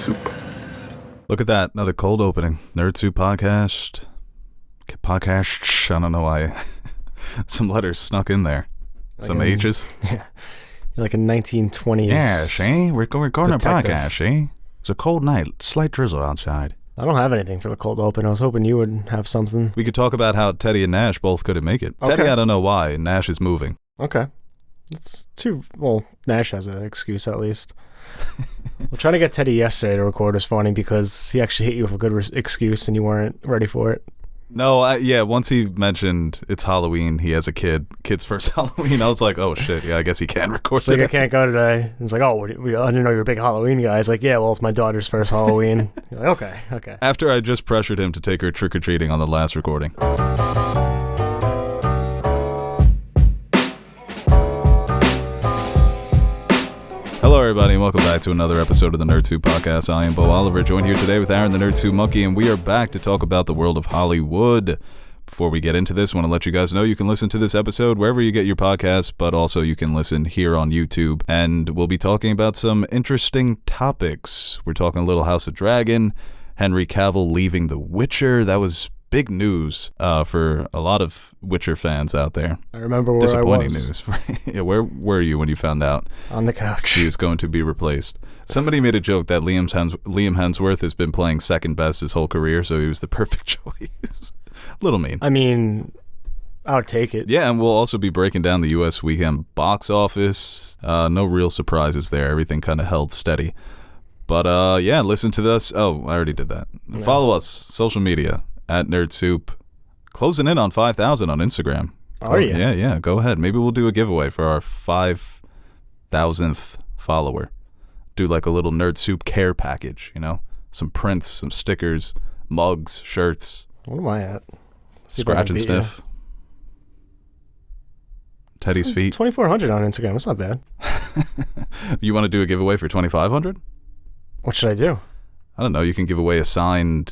Look at that. Another cold opening. Nerd Soup podcast. I don't know why. Some letters snuck in there. Like some H's. Yeah. You're like a 1920s. Yes, eh? We're recording a detective. podcast, eh? It's a cold night. Slight drizzle outside. I don't have anything for the cold open. I was hoping you would have something. We could talk about how Teddy and Nash both couldn't make it. Okay. Teddy, I don't know why. Nash is moving. Okay. It's too... Well, Nash has an excuse at least. Well, trying to get Teddy yesterday to record was funny because he actually hit you with a good excuse and you weren't ready for it. No, once he mentioned it's Halloween, he has a kid. Kid's first Halloween. I was like, oh, shit. Yeah, I guess he can record It's like, today. I can't go today. It's like, oh, I didn't know you were a big Halloween guy. It's like, yeah, well, it's my daughter's first Halloween. You're like, okay. After I just pressured him to take her trick-or-treating on the last recording. Hello, everybody, and welcome back to another episode of the Nerd Soup Podcast. I am Bo Oliver, joined here today with Aaron, the Nerd Soup Monkey, and we are back to talk about the world of Hollywood. Before we get into this, I want to let you guys know you can listen to this episode wherever you get your podcasts, but also you can listen here on YouTube. And we'll be talking about some interesting topics. We're talking a little House of Dragon, Henry Cavill leaving The Witcher. That was big news for a lot of Witcher fans out there. I remember where Disappointing I was. news. Yeah, where were you when you found out On the couch. he was going to be replaced? Somebody made a joke that Liam Hemsworth has been playing second best his whole career, so he was the perfect choice. Little mean. I mean, I would take it. Yeah, and we'll also be breaking down the U.S. weekend box office. No real surprises there. Everything kind of held steady. But yeah, listen to this. Oh, I already did that. No. Follow us, social media, at Nerd Soup. Closing in on 5,000 on Instagram. Are you? Yeah, go ahead. Maybe we'll do a giveaway for our 5,000th follower. Do like a little Nerd Soup care package, you know? Some prints, some stickers, mugs, shirts. What am I at? See if I Scratch can and beat you. sniff. Teddy's feet. 2,400 on Instagram. That's not bad. You want to do a giveaway for 2,500? What should I do? I don't know. You can give away one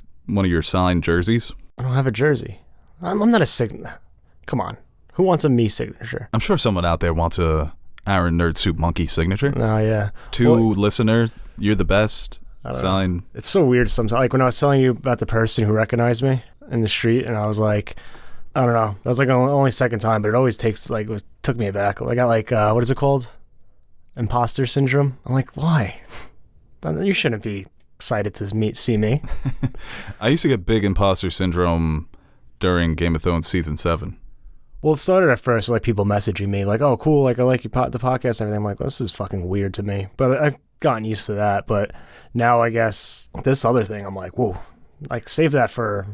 of your signed jerseys. I don't have a jersey. I'm not a signature. Come on. Who wants a me signature? I'm sure someone out there wants a Aaron Nerd Soup Monkey signature. Oh, yeah. Listener, you're the best. I don't know. Sign. It's so weird sometimes. Like when I was telling you about the person who recognized me in the street, and I was like, I don't know. That was like only second time, but it always takes took me aback. I got what is it called? Imposter syndrome. I'm like, why? You shouldn't be excited to see me. I used to get big imposter syndrome during Game of Thrones season 7. Well, it started at first with people messaging me like, "Oh, cool! Like I like the podcast and everything." I'm like, well, "This is fucking weird to me," but I've gotten used to that. But now I guess this other thing, I'm like, "Whoa!" Like save that for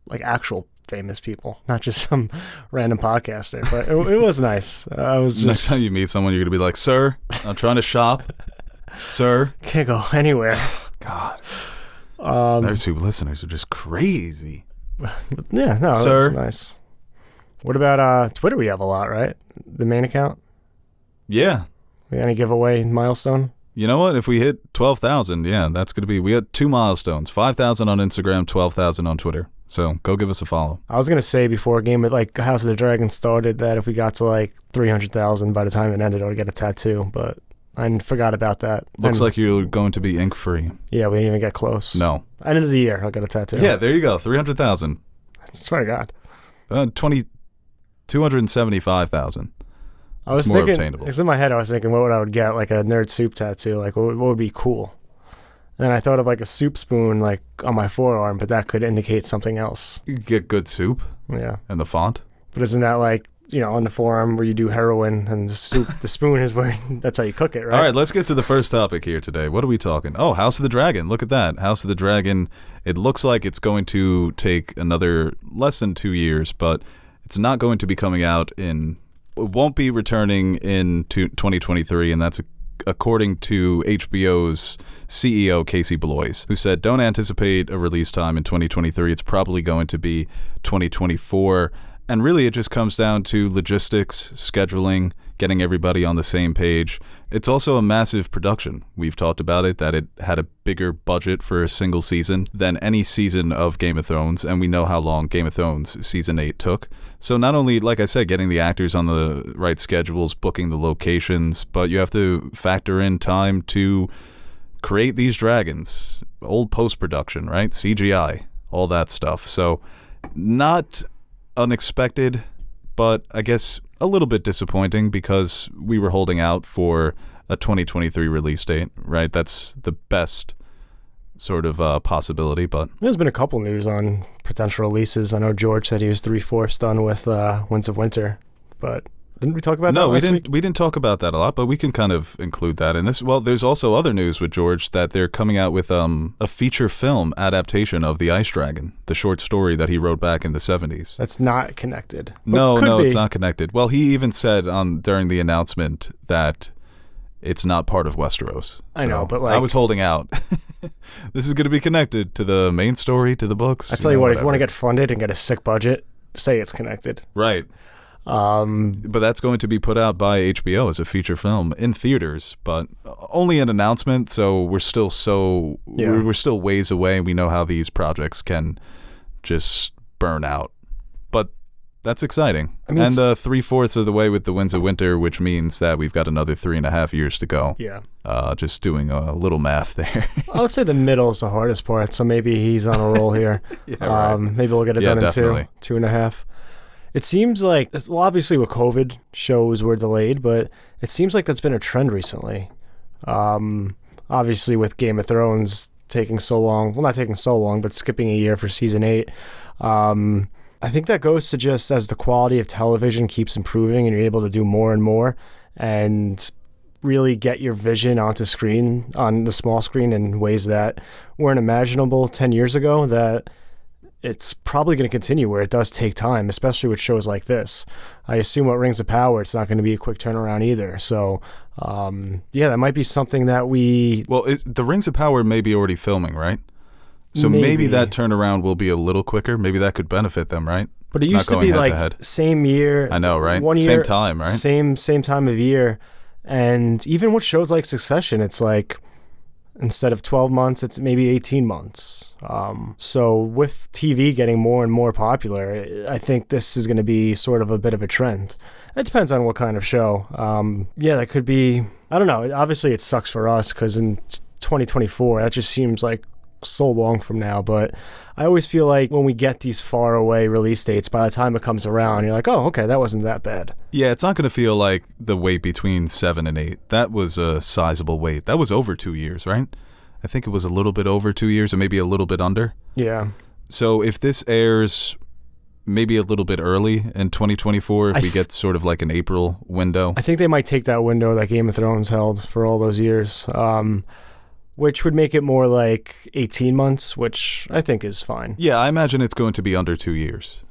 like actual famous people, not just some random podcaster. But it was nice. I was just Next time you meet someone, you're gonna be like, "Sir, I'm trying to shop." Sir, can't go anywhere. God, Nerd Soup listeners are just crazy. Yeah, no, Sir. that's nice. What about Twitter? We have a lot, right? The main account. Yeah. We got any giveaway milestone? You know what? If we hit 12,000, yeah, that's going to be... We had 2 milestones. 5,000 on Instagram, 12,000 on Twitter. So go give us a follow. I was going to say before a game at like House of the Dragon started that if we got to like 300,000 by the time it ended, I would get a tattoo, but I forgot about that. Looks like you're going to be ink-free. Yeah, we didn't even get close. No. End of the year, I'll get a tattoo. Yeah, there you go. 300,000. I swear to God. 275,000. I was more thinking, obtainable. it's in my head, I was thinking what I would get, like a Nerd Soup tattoo, like what would be cool? And then I thought of like a soup spoon like on my forearm, but that could indicate something else. You could get good soup Yeah. and the font. But isn't that like, on the forearm where you do heroin and the soup, the spoon is where, that's how you cook it, right? All right, let's get to the first topic here today. What are we talking? Oh, House of the Dragon. Look at that. House of the Dragon. It looks like it's going to take another less than 2 years, but it's not going to be coming out it won't be returning in 2023, and that's according to HBO's CEO, Casey Bloys, who said, don't anticipate a release time in 2023. It's probably going to be 2024. And really, it just comes down to logistics, scheduling, getting everybody on the same page. It's also a massive production. We've talked about it, that it had a bigger budget for a single season than any season of Game of Thrones, and we know how long Game of Thrones Season 8 took. So not only, like I said, getting the actors on the right schedules, booking the locations, but you have to factor in time to create these dragons, old post-production, right? CGI, all that stuff. So not unexpected, but I guess a little bit disappointing because we were holding out for a 2023 release date, right? That's the best sort of possibility, but There's been a couple news on potential releases. I know George said he was 3/4 done with Winds of Winter, but didn't we talk about that last week? We didn't talk about that a lot, but we can kind of include that in this. Well, there's also other news with George that they're coming out with a feature film adaptation of The Ice Dragon, the short story that he wrote back in the 70s. That's not connected. No, be. it's not connected. Well, he even said during the announcement that it's not part of Westeros. I know, but I was holding out. This is going to be connected to the main story, to the books. I tell you what, if you want to get funded and get a sick budget, say it's connected. Right. But that's going to be put out by HBO as a feature film in theaters, but only an announcement. So we're still we're still ways away. We know how these projects can just burn out, but that's exciting. I mean, and 3/4 of the way with the Winds of Winter, which means that we've got another 3.5 years to go. Yeah. Just doing a little math there. I would say the middle is the hardest part, so maybe he's on a roll here. Yeah, right. Maybe we'll get it done definitely. in 2.5. It seems like, well, obviously with COVID, shows were delayed, but it seems like that's been a trend recently. Obviously with Game of Thrones taking so long, well, not taking so long, but skipping a year for season 8. I think that goes to just as the quality of television keeps improving and you're able to do more and more and really get your vision onto screen, on the small screen, in ways that weren't imaginable 10 years ago, that it's probably going to continue where it does take time, especially with shows like this. I assume with Rings of Power, it's not going to be a quick turnaround either. So, that might be something that we... Well, the Rings of Power may be already filming, right? So maybe that turnaround will be a little quicker. Maybe that could benefit them, right? But it used to be like same year. I know, right? 1 year, same time, right? Same time of year. And even with shows like Succession, it's like instead of 12 months, it's maybe 18 months. So with TV getting more and more popular, I think this is going to be sort of a bit of a trend. It depends on what kind of show. That could be, I don't know. Obviously, it sucks for us because in 2024, that just seems like so long from now, but I always feel like when we get these far away release dates, by the time it comes around, you're like, oh, okay, that wasn't that bad. Yeah, it's not going to feel like the wait between 7 and 8. That was a sizable wait. That was over 2 years, right? I think it was a little bit over 2 years, or maybe a little bit under. Yeah. So if this airs maybe a little bit early in 2024, if we get sort of like an April window. I think they might take that window that Game of Thrones held for all those years. Which would make it more like 18 months, which I think is fine. Yeah, I imagine it's going to be under 2 years.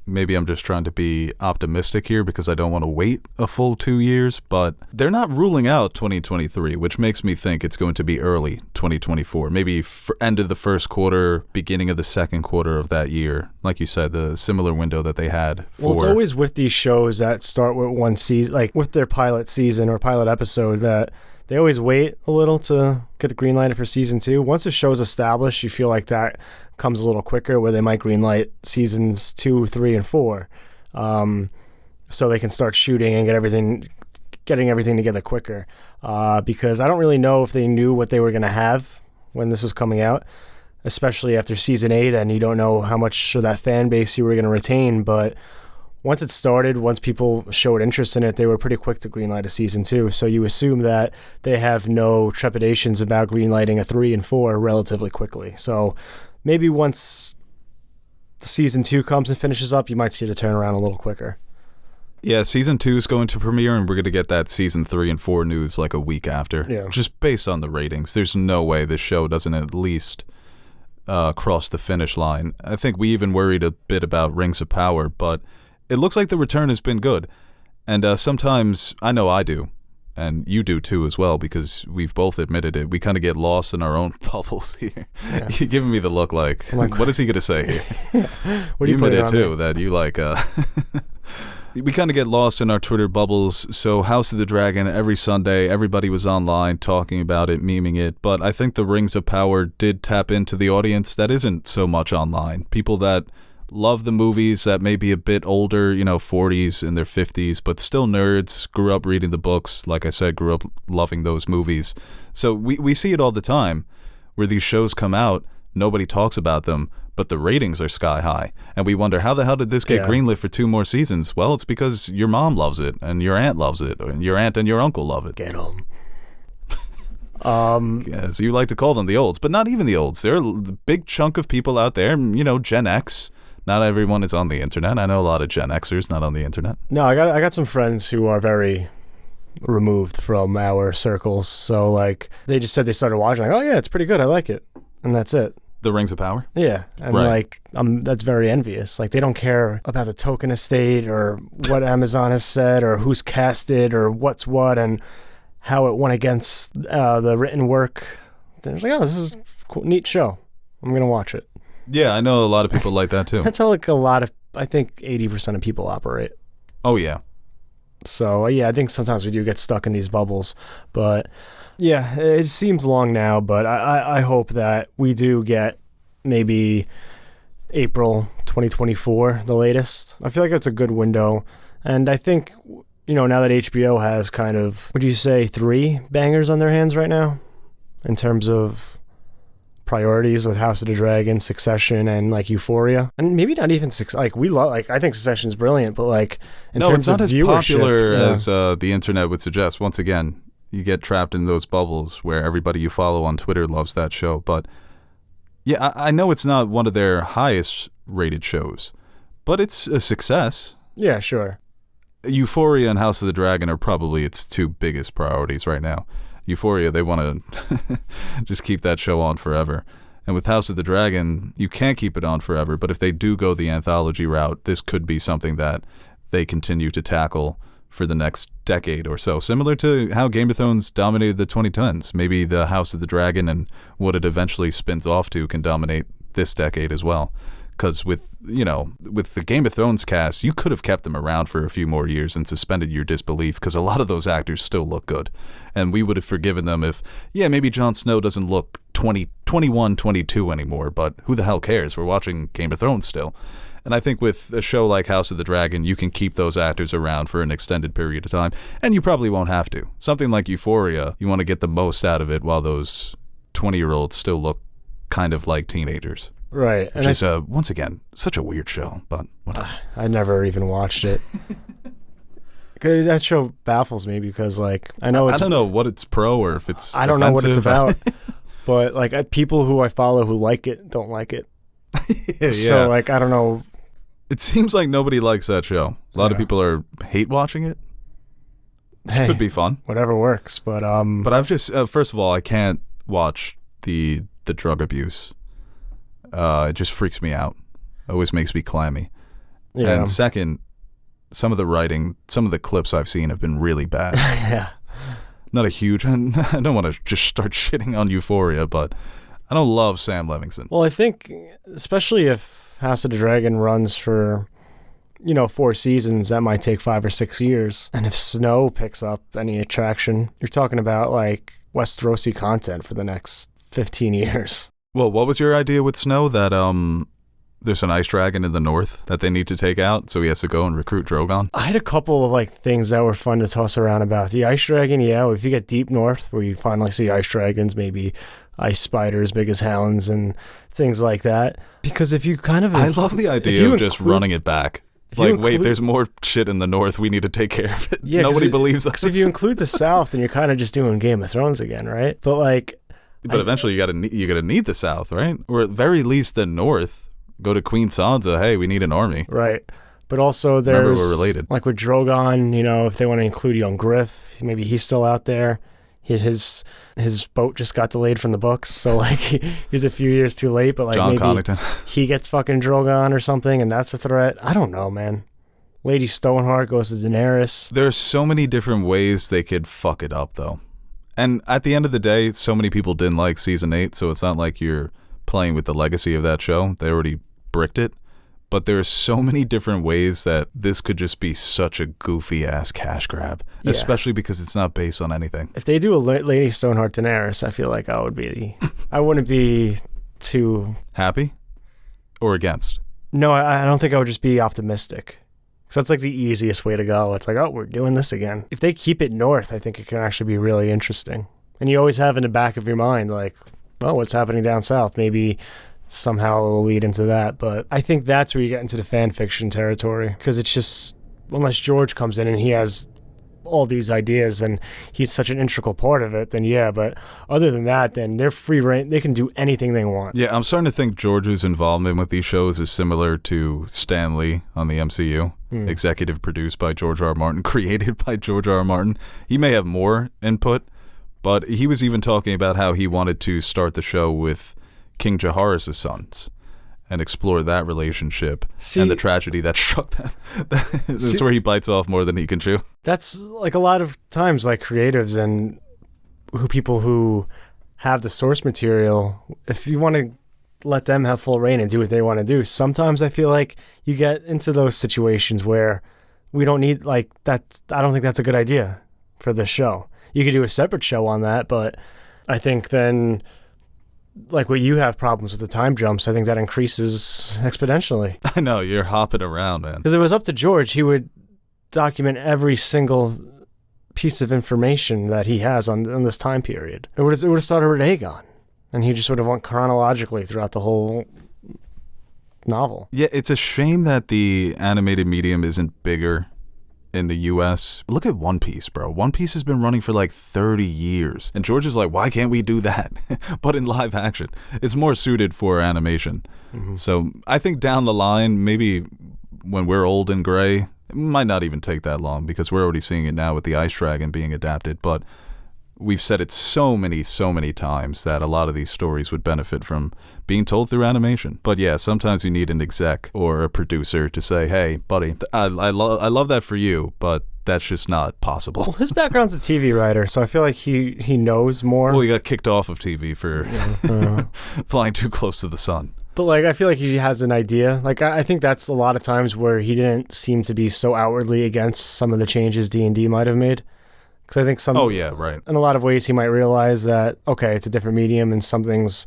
Maybe I'm just trying to be optimistic here because I don't want to wait a full 2 years, but they're not ruling out 2023, which makes me think it's going to be early 2024. Maybe end of the first quarter, beginning of the second quarter of that year. Like you said, the similar window that they had. Well, it's always with these shows that start with one season, like with their pilot season or pilot episode, that they always wait a little to get the green light for season 2. Once a show's established, you feel like that comes a little quicker, where they might green light seasons 2, 3, and 4, so they can start shooting and getting everything together quicker. Because I don't really know if they knew what they were going to have when this was coming out, especially after season 8, and you don't know how much of that fan base you were going to retain. But once it started, once people showed interest in it, they were pretty quick to greenlight a season 2. So you assume that they have no trepidations about greenlighting a 3 and 4 relatively quickly. So maybe once the season 2 comes and finishes up, you might see the turnaround a little quicker. Yeah, season 2 is going to premiere, and we're going to get that season 3 and 4 news like a week after. Yeah. Just based on the ratings. There's no way this show doesn't at least cross the finish line. I think we even worried a bit about Rings of Power, but it looks like the return has been good. And sometimes, I know I do, and you do too as well, because we've both admitted it. We kind of get lost in our own bubbles here. Yeah. You're giving me the look like, what is he going to say here? What do you admit it too, that you like... We kind of get lost in our Twitter bubbles. So House of the Dragon, every Sunday, everybody was online talking about it, memeing it. But I think the Rings of Power did tap into the audience that isn't so much online. People that love the movies that may be a bit older, 40s in their 50s, but still nerds, grew up reading the books. Like I said, grew up loving those movies. So we see it all the time where these shows come out, nobody talks about them, but the ratings are sky high. And we wonder, how the hell did this get greenlit for 2 more seasons? Well, it's because your mom loves it, and your aunt loves it, and your aunt and your uncle love it. Get them. Yeah, so you like to call them the olds, but not even the olds. There are a big chunk of people out there, Gen X. Not everyone is on the internet. I know a lot of Gen Xers not on the internet. No, I got some friends who are very removed from our circles. So, like, they just said they started watching. Like, oh, yeah, it's pretty good. I like it. And that's it. The Rings of Power? Yeah. And, like, that's very envious. Like, they don't care about the token estate or what Amazon has said or who's casted or what's what and how it went against the written work. They're like, oh, this is a cool, neat show. I'm going to watch it. Yeah, I know a lot of people like that, too. That's how, like, I think 80% of people operate. Oh, yeah. So, yeah, I think sometimes we do get stuck in these bubbles. But, yeah, it seems long now, but I hope that we do get maybe April 2024, the latest. I feel like that's a good window. And I think, now that HBO has kind of, would you say 3 bangers on their hands right now in terms of priorities with House of the Dragon, Succession, and like Euphoria, and maybe not even I think Succession's brilliant, but like in terms of viewership, it's not as popular as the internet would suggest. Once again, you get trapped in those bubbles where everybody you follow on Twitter loves that show. But yeah, I know it's not one of their highest rated shows, but it's a success. Yeah, sure. Euphoria and House of the Dragon are probably its 2 biggest priorities right now. Euphoria, they want to just keep that show on forever. And with House of the Dragon, you can't keep it on forever, but if they do go the anthology route, this could be something that they continue to tackle for the next decade or so. Similar to how Game of Thrones dominated the 2010s. Maybe the House of the Dragon and what it eventually spins off to can dominate this decade as well. Because with the Game of Thrones cast, you could have kept them around for a few more years and suspended your disbelief, because a lot of those actors still look good. And we would have forgiven them if, maybe Jon Snow doesn't look 21, 22 anymore, but who the hell cares? We're watching Game of Thrones still. And I think with a show like House of the Dragon, you can keep those actors around for an extended period of time, and you probably won't have to. Something like Euphoria, you want to get the most out of it while those 20-year-olds still look kind of like teenagers. Right. Which is, once again, such a weird show, but whatever. I never even watched it. That show baffles me because, like, I don't know what it's pro or if it's I don't know what it's about. But, like, people who I follow who like it don't like it. Yeah. So, like, I don't know. It seems like nobody likes that show. A lot of people hate watching it, which could be fun. Whatever works, but I've just, first of all, I can't watch the drug abuse. It just freaks me out. Always makes me clammy. Yeah. And second, some of the writing, some of the clips I've seen have been really bad. Yeah. Not a huge, I don't want to just start shitting on Euphoria, but I don't love Sam Levinson. Well, I think, especially if House of the Dragon runs for, 4 seasons, that might take 5 or 6 years. And if Snow picks up any attraction, you're talking about, like, Westerosi content for the next 15 years. Well, what was your idea with Snow? That there's an ice dragon in the north that they need to take out, so he has to go and recruit Drogon? I had a couple of like things that were fun to toss around about. The ice dragon, if you get deep north where you finally see ice dragons, maybe ice spiders big as hounds and things like that. Because if you kind of... I love the idea of just running it back. Like, wait, there's more shit in the north. We need to take care of it. Yeah, nobody believes us. Because if you include the south, then you're kind of just doing Game of Thrones again, right? But like... But eventually you're gonna need the South, right? Or at very least the North. Go to Queen Sansa. Hey, we need an army. Right. But also there's... Remember, we're related. Like with Drogon, if they want to include young Griff, maybe he's still out there. His boat just got delayed from the books, so like he's a few years too late. But like John maybe Connington. He gets fucking Drogon or something, and that's a threat. I don't know, man. Lady Stoneheart goes to Daenerys. There's so many different ways they could fuck it up, though. And at the end of the day, so many people didn't like season 8, so it's not like you're playing with the legacy of that show. They already bricked it. But there are so many different ways that this could just be such a goofy-ass cash grab, especially because it's not based on anything. If they do a Lady Stoneheart Daenerys, I feel like I wouldn't be too... Happy? Or against? No, I don't think I would just be optimistic. So that's like the easiest way to go. It's like, oh, we're doing this again. If they keep it north, I think it can actually be really interesting. And you always have in the back of your mind, like, oh, what's happening down south? Maybe somehow it will lead into that. But I think that's where you get into the fan fiction territory. Because it's just, unless George comes in and he has all these ideas and he's such an integral part of it, then yeah. But other than that, then they're free reign. They can do anything they want. Yeah, I'm starting to think George's involvement with these shows is similar to Stan Lee on the MCU. Executive produced by George R. R. Martin, created by George R. R. Martin. He may have more input, but he was even talking about how he wanted to start the show with King Jaharis' sons and explore that relationship and the tragedy that struck them. That's where he bites off more than he can chew. That's like a lot of times, like creatives and people who have the source material, if you want to let them have full reign and do what they want to do, sometimes I feel like you get into those situations where we don't need, like, that. I don't think that's a good idea for the show. You could do a separate show on that, but I think then, like what you have problems with the time jumps, I think that increases exponentially. I know, you're hopping around, man. Because it was up to George, he would document every single piece of information that he has on this time period. It would have started with Aegon, and he just would have went chronologically throughout the whole novel. Yeah, it's a shame that the animated medium isn't bigger in the U.S. Look at One Piece, bro. One Piece has been running for like 30 years. And George is like, why can't we do that? But in live action, it's more suited for animation. Mm-hmm. So I think down the line, maybe when we're old and gray, it might not even take that long because we're already seeing it now with the Ice Dragon being adapted. But we've said it so many times that a lot of these stories would benefit from being told through animation. But yeah, sometimes you need an exec or a producer to say, hey, buddy, I love that for you, but that's just not possible. Well, his background's a TV writer, so I feel like he knows more. Well, he got kicked off of TV for flying too close to the sun. But like, I feel like he has an idea. Like, I think that's a lot of times where he didn't seem to be so outwardly against some of the changes D&D might have made. Because I think in a lot of ways he might realize that, okay, it's a different medium and some things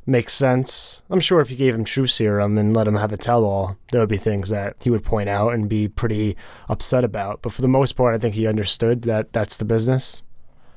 make sense. I'm sure if you gave him Truth Serum and let him have a tell-all, there would be things that he would point out and be pretty upset about. But for the most part, I think he understood that that's the business.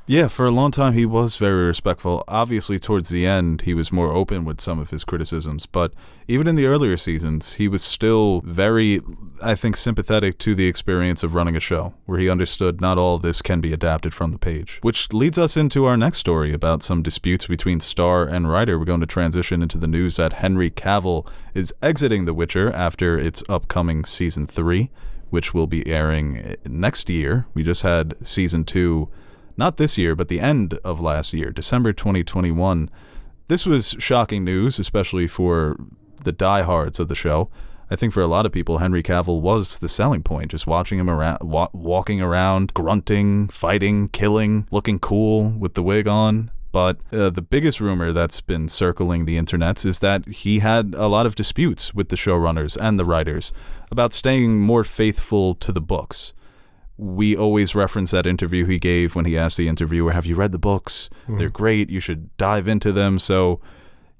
Yeah, for a long time he was very respectful. Obviously, towards the end, he was more open with some of his criticisms. But even in the earlier seasons, he was still very, I think, sympathetic to the experience of running a show, where he understood not all of this can be adapted from the page. Which leads us into our next story about some disputes between star and writer. We're going to transition into the news that Henry Cavill is exiting The Witcher after its upcoming Season 3, which will be airing next year. We just had Season 2... not this year, but the end of last year, December 2021. This was shocking news, especially for the diehards of the show. I think for a lot of people, Henry Cavill was the selling point, just watching him around, walking around, grunting, fighting, killing, looking cool with the wig on. But the biggest rumor that's been circling the internets is that he had a lot of disputes with the showrunners and the writers about staying more faithful to the books. We always reference that interview he gave when he asked the interviewer, have you read the books? They're great. You should dive into them. So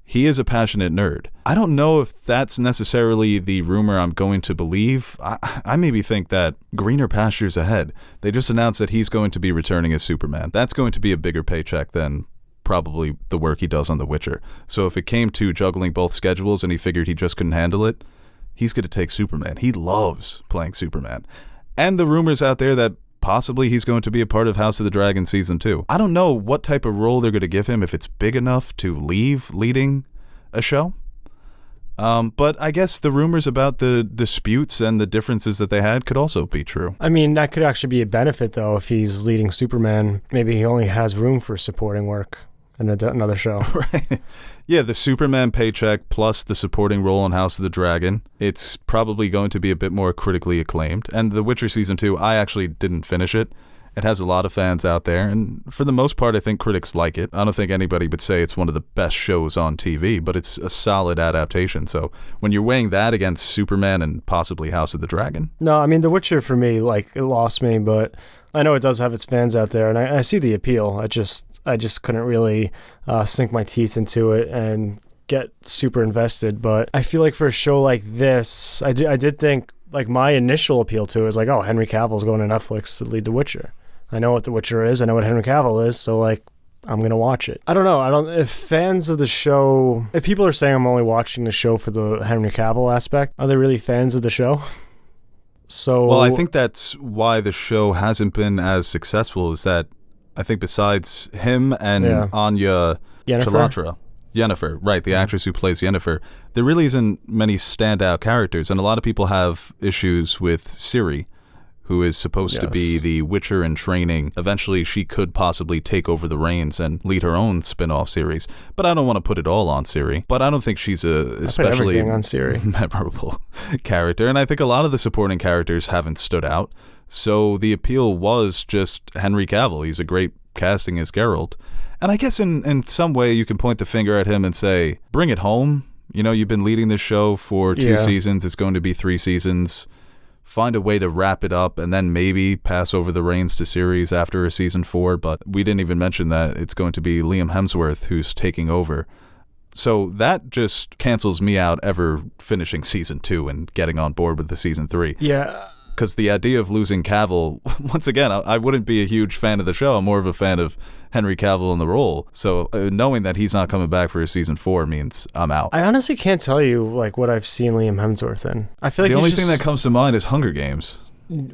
he is a passionate nerd. I don't know if that's necessarily the rumor I'm going to believe. I maybe think that greener pastures ahead. They just announced that he's going to be returning as Superman. That's going to be a bigger paycheck than probably the work he does on The Witcher. So if it came to juggling both schedules and he figured he just couldn't handle it, he's going to take Superman. He loves playing Superman. And the rumors out there that possibly he's going to be a part of House of the Dragon Season 2. I don't know what type of role they're going to give him, if it's big enough to leave leading a show. But I guess the rumors about the disputes and the differences that they had could also be true. I mean, that could actually be a benefit, though, if he's leading Superman. Maybe he only has room for supporting work in another show. Right. Yeah, the Superman paycheck plus the supporting role in House of the Dragon, it's probably going to be a bit more critically acclaimed. And The Witcher Season 2, I actually didn't finish it. It has a lot of fans out there, and for the most part, I think critics like it. I don't think anybody would say it's one of the best shows on TV, but it's a solid adaptation. So when you're weighing that against Superman and possibly House of the Dragon... No, I mean, The Witcher, for me, like, it lost me, but I know it does have its fans out there, and I see the appeal. I just couldn't really sink my teeth into it and get super invested. But I feel like for a show like this, I did think, like, my initial appeal to it is like, oh, Henry Cavill's going to Netflix to lead The Witcher. I know what The Witcher is. I know what Henry Cavill is. So, like, I'm going to watch it. I don't know. If fans of the show, if people are saying I'm only watching the show for the Henry Cavill aspect, are they really fans of the show? So, well, I think that's why the show hasn't been as successful, is that I think besides him and Anya Chalotra, Yennefer, right, the actress who plays Yennefer, there really isn't many standout characters. And a lot of people have issues with Ciri, who is supposed to be the Witcher in training. Eventually, she could possibly take over the reins and lead her own spin-off series. But I don't want to put it all on Ciri. But I don't think she's a especially on Ciri. memorable character. And I think a lot of the supporting characters haven't stood out. So the appeal was just Henry Cavill. He's a great casting as Geralt. And I guess in some way you can point the finger at him and say, bring it home. You know, you've been leading this show for 2 seasons. It's going to be 3 seasons. Find a way to wrap it up and then maybe pass over the reins to series after a season 4. But we didn't even mention that it's going to be Liam Hemsworth who's taking over. So that just cancels me out ever finishing season 2 and getting on board with the season 3. Yeah. Because the idea of losing Cavill, once again, I wouldn't be a huge fan of the show. I'm more of a fan of Henry Cavill in the role. So knowing that he's not coming back for a season 4 means I'm out. I honestly can't tell you like what I've seen Liam Hemsworth in. I feel like the only thing that comes to mind is Hunger Games.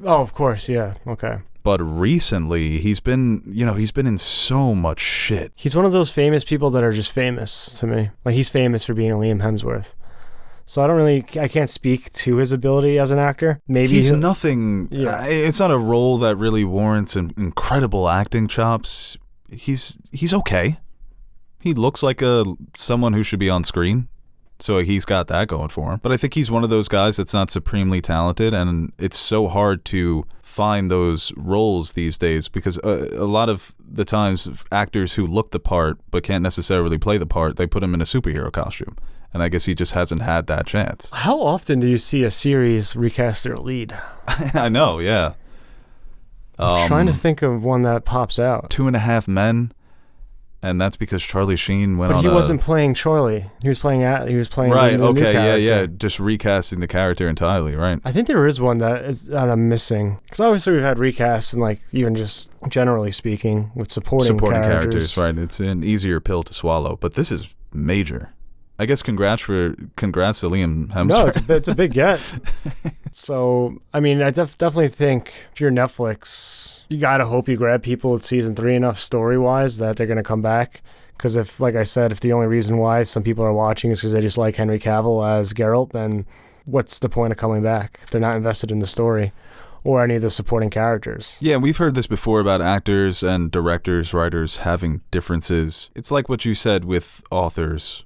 Oh, of course, yeah, okay. But recently, he's been in so much shit. He's one of those famous people that are just famous to me. Like, he's famous for being a Liam Hemsworth. So I can't speak to his ability as an actor. Maybe he's nothing. Yeah. It's not a role that really warrants incredible acting chops. He's okay. He looks like someone who should be on screen. So he's got that going for him. But I think he's one of those guys that's not supremely talented, and it's so hard to find those roles these days because a lot of the times actors who look the part but can't necessarily play the part, they put him in a superhero costume. And I guess he just hasn't had that chance. How often do you see a series recast their lead? I know, yeah. I'm trying to think of one that pops out. 2.5 Men, and that's because Charlie Sheen went on. But he wasn't playing Charlie. He was playing. Right. The Okay. new character. Yeah. Just recasting the character entirely. Right. I think there is one that I'm missing because obviously we've had recasts and like even just generally speaking with supporting characters. Right. It's an easier pill to swallow, but this is major. I guess congrats to Liam Hemsworth. No, it's a big get. So, I mean, I definitely think if you're Netflix, you got to hope you grab people with season 3 enough story-wise that they're going to come back. Because if, like I said, if the only reason why some people are watching is because they just like Henry Cavill as Geralt, then what's the point of coming back if they're not invested in the story or any of the supporting characters? Yeah, we've heard this before about actors and directors, writers having differences. It's like what you said with authors.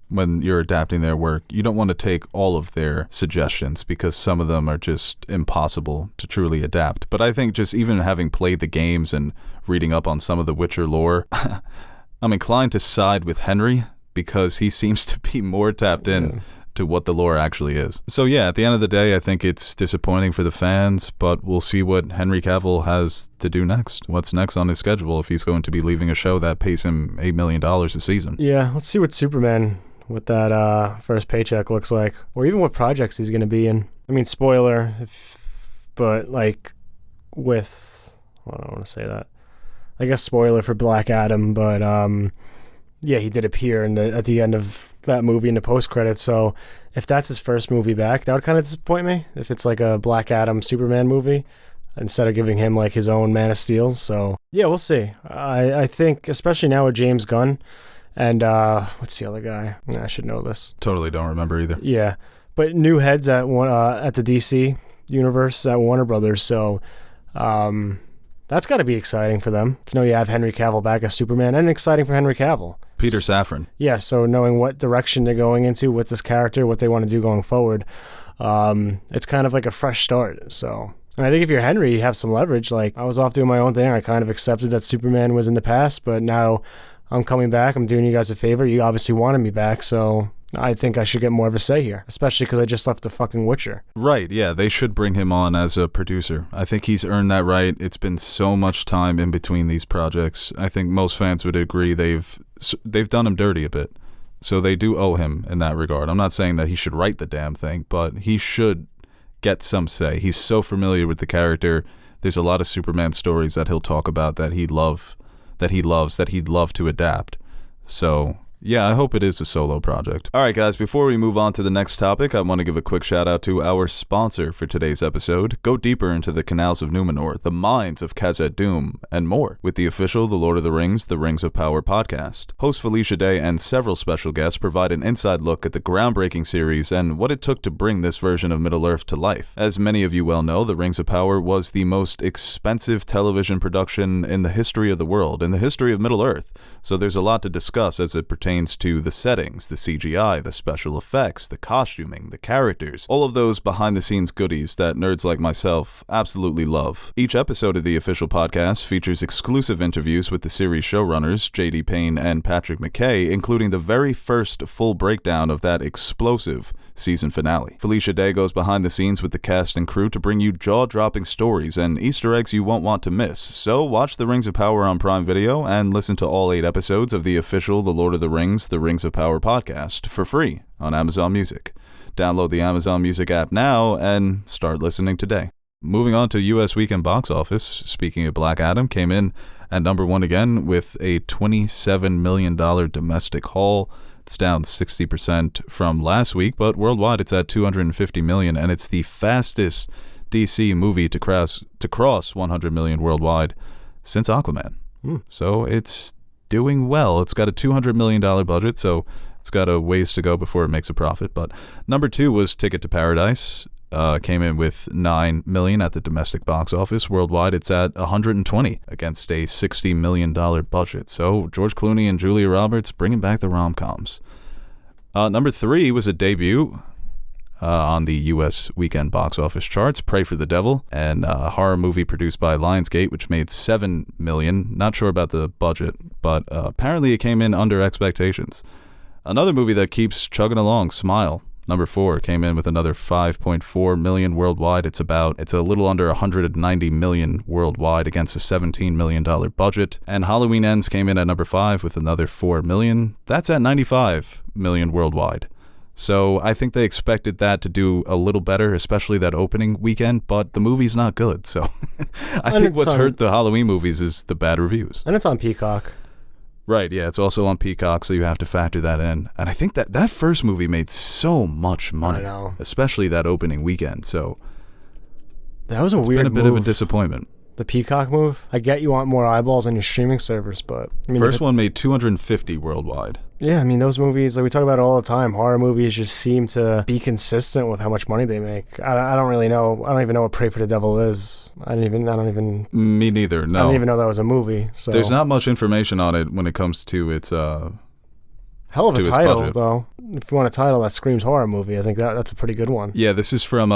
When you're adapting their work, you don't want to take all of their suggestions because some of them are just impossible to truly adapt. But I think just even having played the games and reading up on some of the Witcher lore, I'm inclined to side with Henry because he seems to be more tapped in to what the lore actually is. So yeah, at the end of the day, I think it's disappointing for the fans, but we'll see what Henry Cavill has to do next. What's next on his schedule if he's going to be leaving a show that pays him $8 million a season. Yeah, let's see what Superman what that first paycheck looks like, or even what projects he's going to be in. I mean, spoiler, but like with, well, I don't want to say that. I guess spoiler for Black Adam, but yeah, he did appear at the end of that movie in the post-credits, so if that's his first movie back, that would kind of disappoint me, if it's like a Black Adam Superman movie, instead of giving him like his own Man of Steel. So yeah, we'll see. I think, especially now with James Gunn, and what's the other guy? I should know this. Totally don't remember either. Yeah, but new heads at the DC universe at Warner Brothers. So that's got to be exciting for them to know you have Henry Cavill back as Superman, and exciting for Henry Cavill. Peter Safran. Yeah, so knowing what direction they're going into with this character, what they want to do going forward, it's kind of like a fresh start. So. And I think if you're Henry, you have some leverage. Like, I was off doing my own thing. I kind of accepted that Superman was in the past, but now I'm coming back. I'm doing you guys a favor. You obviously wanted me back, so I think I should get more of a say here, especially because I just left the fucking Witcher. Right, yeah, they should bring him on as a producer. I think he's earned that right. It's been so much time in between these projects. I think most fans would agree they've done him dirty a bit. So they do owe him in that regard. I'm not saying that he should write the damn thing, but he should get some say. He's so familiar with the character. There's a lot of Superman stories that he'll talk about that he'd love to adapt. So yeah, I hope it is a solo project. All right, guys, before we move on to the next topic, I want to give a quick shout out to our sponsor for today's episode. Go deeper into the canals of Numenor, the mines of Khazad-dûm, and more with the official The Lord of the Rings, The Rings of Power podcast. Host Felicia Day and several special guests provide an inside look at the groundbreaking series and what it took to bring this version of Middle-earth to life. As many of you well know, The Rings of Power was the most expensive television production in the history of the world, in the history of Middle-earth. So there's a lot to discuss as it pertains to the settings, the CGI, the special effects, the costuming, the characters, all of those behind-the-scenes goodies that nerds like myself absolutely love. Each episode of the official podcast features exclusive interviews with the series showrunners, J.D. Payne and Patrick McKay, including the very first full breakdown of that explosive season finale. Felicia Day goes behind the scenes with the cast and crew to bring you jaw-dropping stories and Easter eggs you won't want to miss. So watch The Rings of Power on Prime Video and listen to all 8 episodes of the official The Lord of the Rings, The Rings of Power podcast for free on Amazon Music. Download the Amazon Music app now and start listening today. Moving on to U.S. weekend box office, speaking of Black Adam, came in at number 1 again with a $27 million domestic haul. It's down 60% from last week, but worldwide it's at $250 million, and it's the fastest DC movie to cross 100 million worldwide since Aquaman. So it's doing well. It's got a $200 million budget, so it's got a ways to go before it makes a profit. But number 2 was Ticket to Paradise. Came in with $9 million at the domestic box office. Worldwide, it's at $120 against a $60 million budget. So George Clooney and Julia Roberts bringing back the rom-coms. Number 3 was a debut on the U.S. weekend box office charts, Pray for the Devil, and a horror movie produced by Lionsgate, which made $7 million. Not sure about the budget, but apparently it came in under expectations. Another movie that keeps chugging along, Smile. Number 4 came in with another 5.4 million worldwide. It's a little under 190 million worldwide against a $17 million budget. And Halloween Ends came in at number 5 with another 4 million. That's at 95 million worldwide. So I think they expected that to do a little better, especially that opening weekend, but the movie's not good. So I think what's hurt the Halloween movies is the bad reviews. And it's on Peacock. Right, yeah, it's also on Peacock, so you have to factor that in. And I think that first movie made so much money, I know. Especially that opening weekend. So that was it's been a bit of a disappointment. The Peacock move. I get you want more eyeballs on your streaming service, but I mean, first one made 250 worldwide. Yeah, I mean those movies, like we talk about it all the time. Horror movies just seem to be consistent with how much money they make. I don't really know. I don't even know what Pray for the Devil is. I don't even. Me neither. No, I don't even know that was a movie. So there's not much information on it when it comes to its. Hell of a title, though. If you want a title that screams horror movie, I think that's a pretty good one. Yeah, this is from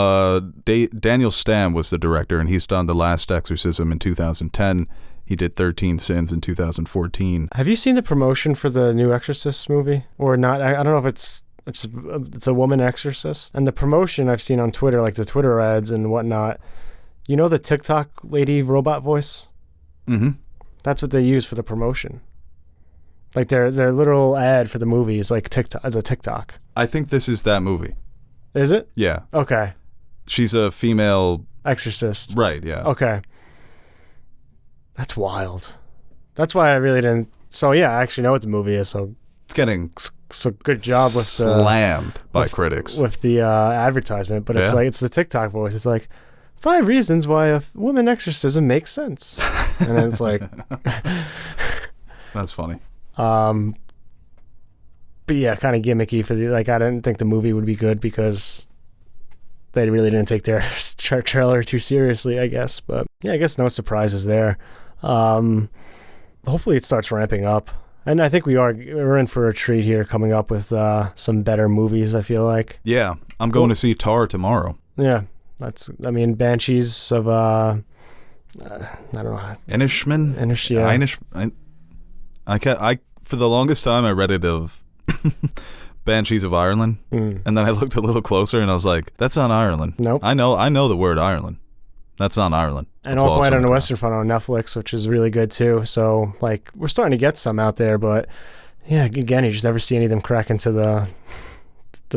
Daniel Stam was the director, and he's done The Last Exorcism in 2010. He did 13 Sins in 2014. Have you seen the promotion for the new Exorcist movie or not? I don't know if it's a woman exorcist. And the promotion I've seen on Twitter, like the Twitter ads and whatnot. You know the TikTok lady robot voice? Mm-hmm. That's what they use for the promotion. Like their literal ad for the movie is like TikTok as a TikTok. I think this is that movie. Is it? Yeah. Okay. She's a female exorcist. Right, yeah. Okay. That's wild. That's why I really didn't. So yeah, I actually know what the movie is. So it's getting so good job with slammed by critics with the advertisement. But it's like it's the TikTok voice. It's like 5 reasons why a woman exorcism makes sense, and then it's like that's funny. But yeah, kind of gimmicky for the like. I didn't think the movie would be good because they really didn't take their trailer too seriously, I guess. But yeah, I guess no surprises there. Hopefully it starts ramping up, and I think we're in for a treat here coming up with some better movies. I feel like. Yeah, I'm going to see Tar tomorrow. Yeah, Banshees of I don't know. Inishman. Yeah. I for the longest time I read it of Banshees of Ireland, and then I looked a little closer and I was like, that's not Ireland. Nope. I know the word Ireland. That's not Ireland. And All Quiet on the Western Front on Netflix, which is really good too. So like we're starting to get some out there, but Yeah, again, you just never see any of them crack into the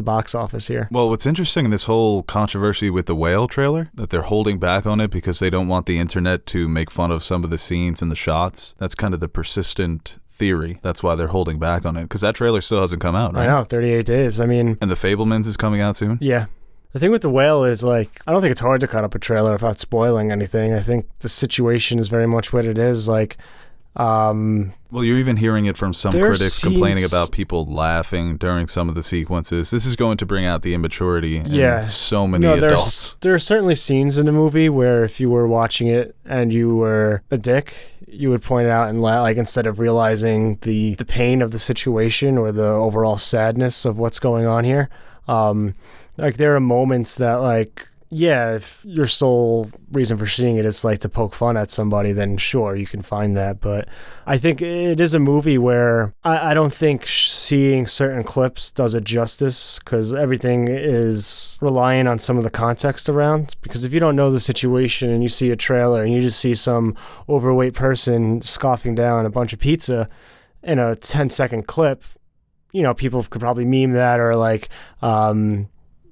box office here. Well, what's interesting in this whole controversy with the Whale trailer, that they're holding back on it because they don't want the internet to make fun of some of the scenes and the shots. That's kind of the persistent theory. That's why they're holding back on it, because that trailer still hasn't come out, right? I know, 38 days. I mean... And The Fabelmans is coming out soon? Yeah. The thing with The Whale is, like, I don't think it's hard to cut up a trailer without spoiling anything. I think the situation is very much what it is. Like, well, you're even hearing it from some critics complaining about people laughing during some of the sequences. This is going to bring out the immaturity in so many adults. There are certainly scenes in the movie where if you were watching it and you were a dick, you would point it out and laugh, like, instead of realizing the pain of the situation or the overall sadness of what's going on here. Like, there are moments that, like, yeah, if your sole reason for seeing it is, like, to poke fun at somebody, then sure, you can find that. But I think it is a movie where I don't think seeing certain clips does it justice, because everything is relying on some of the context around. Because if you don't know the situation and you see a trailer and you just see some overweight person scoffing down a bunch of pizza in a 10-second clip, you know, people could probably meme that or, like,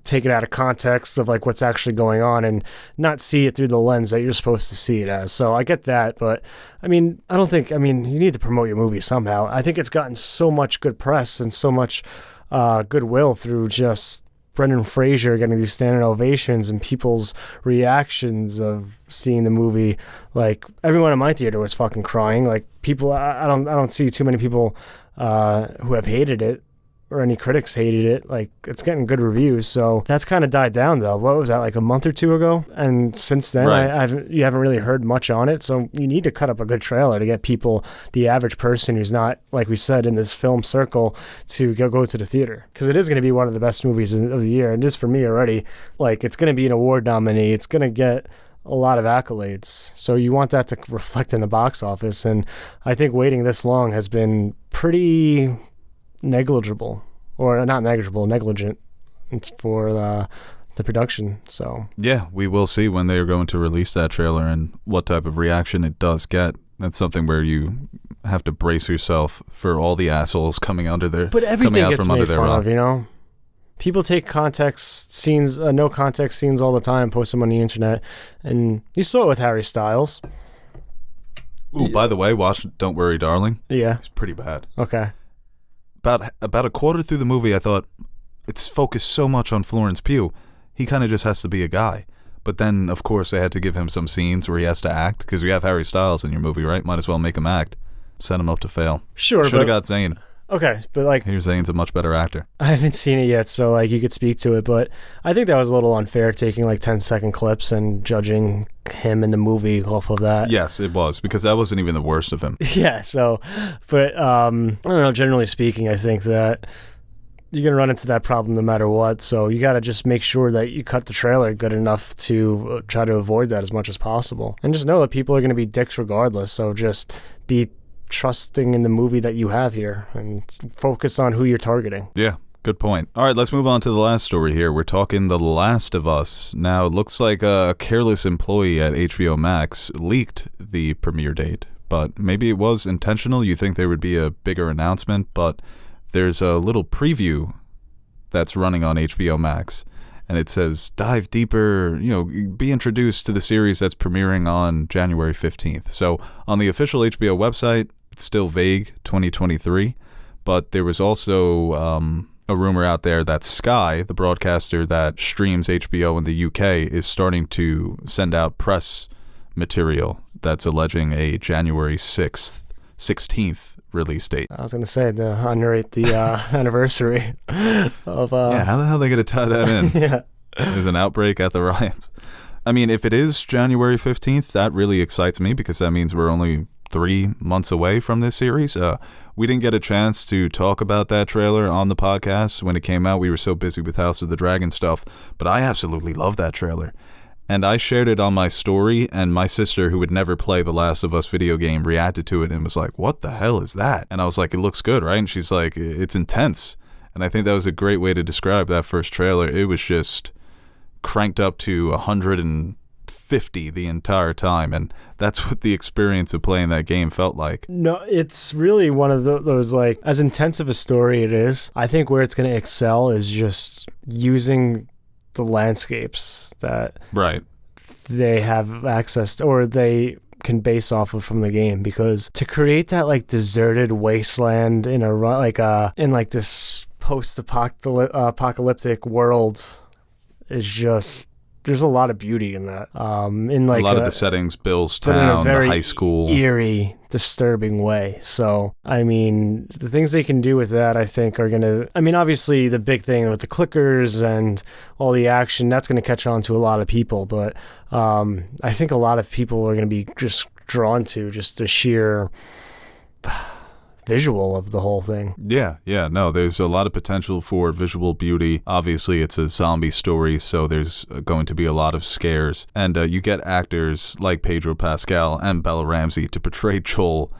take it out of context of, like, what's actually going on and not see it through the lens that you're supposed to see it as. So I get that, but I mean, you need to promote your movie somehow. I think it's gotten so much good press and so much goodwill through just Brendan Fraser getting these standing ovations and people's reactions of seeing the movie. Like, everyone in my theater was fucking crying. Like, people, I don't see too many people who have hated it, or any critics hated it. Like, it's getting good reviews, so that's kind of died down though. What was that, like a month or two ago? And since then, right. You haven't really heard much on it, so you need to cut up a good trailer to get people, the average person who's not, like we said, in this film circle, to go to the theater, because it is going to be one of the best movies of the year, and just for me already, like, it's going to be an award nominee, it's going to get a lot of accolades, so you want that to reflect in the box office. And I think waiting this long has been pretty negligent for the production. So yeah, we will see when they are going to release that trailer and what type of reaction it does get. That's something where you have to brace yourself for all the assholes coming under their but everything coming out gets from under made their fun rock. of, you know. People take context scenes, no context scenes all the time, post them on the internet, and you saw it with Harry Styles. Ooh, by the way, watch Don't Worry, Darling. Yeah, it's pretty bad. Okay. About a quarter through the movie, I thought, it's focused so much on Florence Pugh. He kind of just has to be a guy. But then, of course, they had to give him some scenes where he has to act, because you have Harry Styles in your movie, right? Might as well make him act. Set him up to fail. Sure, Should have got Zayn. Okay, but, like, Here's Zayn's a much better actor. I haven't seen it yet, so, like, you could speak to it, but I think that was a little unfair, taking, like, 10-second clips and judging him in the movie off of that. Yes, it was, because that wasn't even the worst of him. Yeah, so, but, I don't know, generally speaking, I think that you're going to run into that problem no matter what, so you got to just make sure that you cut the trailer good enough to try to avoid that as much as possible. And just know that people are going to be dicks regardless, so just be trusting in the movie that you have here and focus on who you're targeting. Yeah, good point. All right, let's move on to the last story here. We're talking The Last of Us. Now, it looks like a careless employee at HBO Max leaked the premiere date, but maybe it was intentional. You think there would be a bigger announcement, but there's a little preview that's running on HBO Max, and it says, dive deeper, be introduced to the series that's premiering on January 15th. So on the official HBO website, it's still vague, 2023, but there was also a rumor out there that Sky, the broadcaster that streams HBO in the UK, is starting to send out press material that's alleging a January 16th release date. I was going to say, to honor the anniversary of... yeah, how the hell are they going to tie that in? Yeah. There's an outbreak at the riots. I mean, if it is January 15th, that really excites me, because that means we're only 3 months away from this series. We didn't get a chance to talk about that trailer on the podcast when it came out. We were so busy with House of the Dragon stuff, but I absolutely love that trailer. And I shared it on my story, and my sister, who would never play the Last of Us video game, reacted to it and was like, what the hell is that? And I was like, it looks good, right? And she's like, it's intense. And I think that was a great way to describe that first trailer. It was just cranked up to 150 50 the entire time, and that's what the experience of playing that game felt like. No, it's really one of those, like, as intense of a story it is, I think where it's going to excel is just using the landscapes that Right. they have access to, or they can base off of from the game, because to create that like deserted wasteland in this post-apocalyptic world is just, there's a lot of beauty in that. In like a lot of the settings, Bill's but in a town, the very high school. eerie, disturbing way. So, I mean, the things they can do with that, I think, are going to... I mean, obviously, the big thing with the clickers and all the action, that's going to catch on to a lot of people. But I think a lot of people are going to be just drawn to just the sheer visual of the whole thing. Yeah, no, there's a lot of potential for visual beauty. Obviously, it's a zombie story, so there's going to be a lot of scares. And you get actors like Pedro Pascal and Bella Ramsey to portray Joel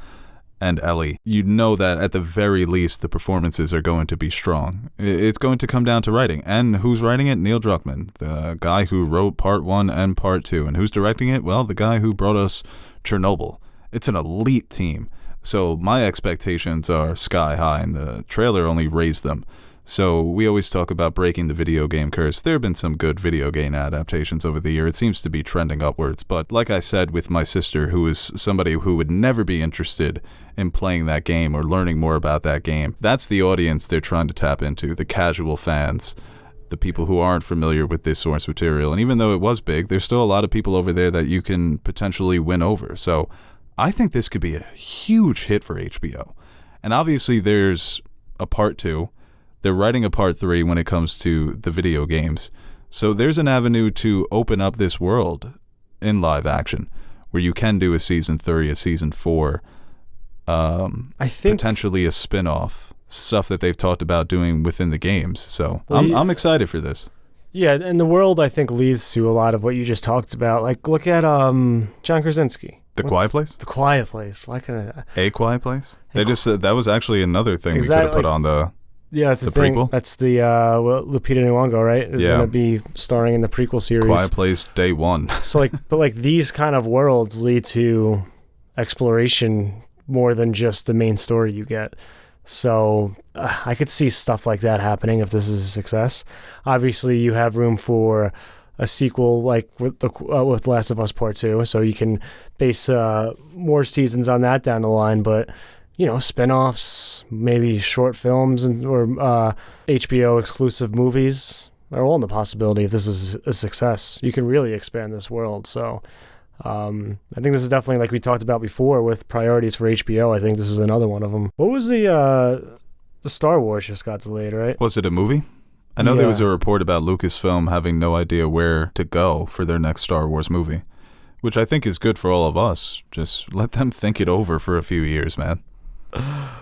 and Ellie. You know that at the very least, the performances are going to be strong. It's going to come down to writing. And who's writing it? Neil Druckmann, the guy who wrote Part 1 and Part 2. And who's directing it? Well, the guy who brought us Chernobyl. It's an elite team. So my expectations are sky high, and the trailer only raised them. So we always talk about breaking the video game curse. There have been some good video game adaptations over the year. It seems to be trending upwards. But like I said with my sister, who is somebody who would never be interested in playing that game or learning more about that game, that's the audience they're trying to tap into, the casual fans, the people who aren't familiar with this source material. And even though it was big, there's still a lot of people over there that you can potentially win over. So I think this could be a huge hit for HBO. And obviously there's a Part 2. They're writing a Part 3 when it comes to the video games. So there's an avenue to open up this world in live action where you can do a Season 3, a Season 4, I think potentially a spin-off, stuff that they've talked about doing within the games. So I'm excited for this. Yeah, and the world, I think, leads to a lot of what you just talked about. Like, look at John Krasinski. Quiet Place? The Quiet Place. Why couldn't I? A Quiet Place? They just said that was actually another thing we could have put on the that's the thing. prequel. That's the Lupita Nyong'o, right? Is going to be starring in the prequel series. Quiet Place Day 1. So but these kind of worlds lead to exploration more than just the main story you get. So I could see stuff like that happening if this is a success. Obviously, you have room for a sequel like with Last of Us Part 2, so you can base more seasons on that down the line. But spin-offs, maybe short films, or HBO exclusive movies are all in the possibility if this is a success. You can really expand this world. So I think this is definitely, like we talked about before with priorities for HBO, I think this is another one of them. What was the Star Wars just got delayed, right? Was it a movie? I know there was a report about Lucasfilm having no idea where to go for their next Star Wars movie, which I think is good for all of us. Just let them think it over for a few years, man.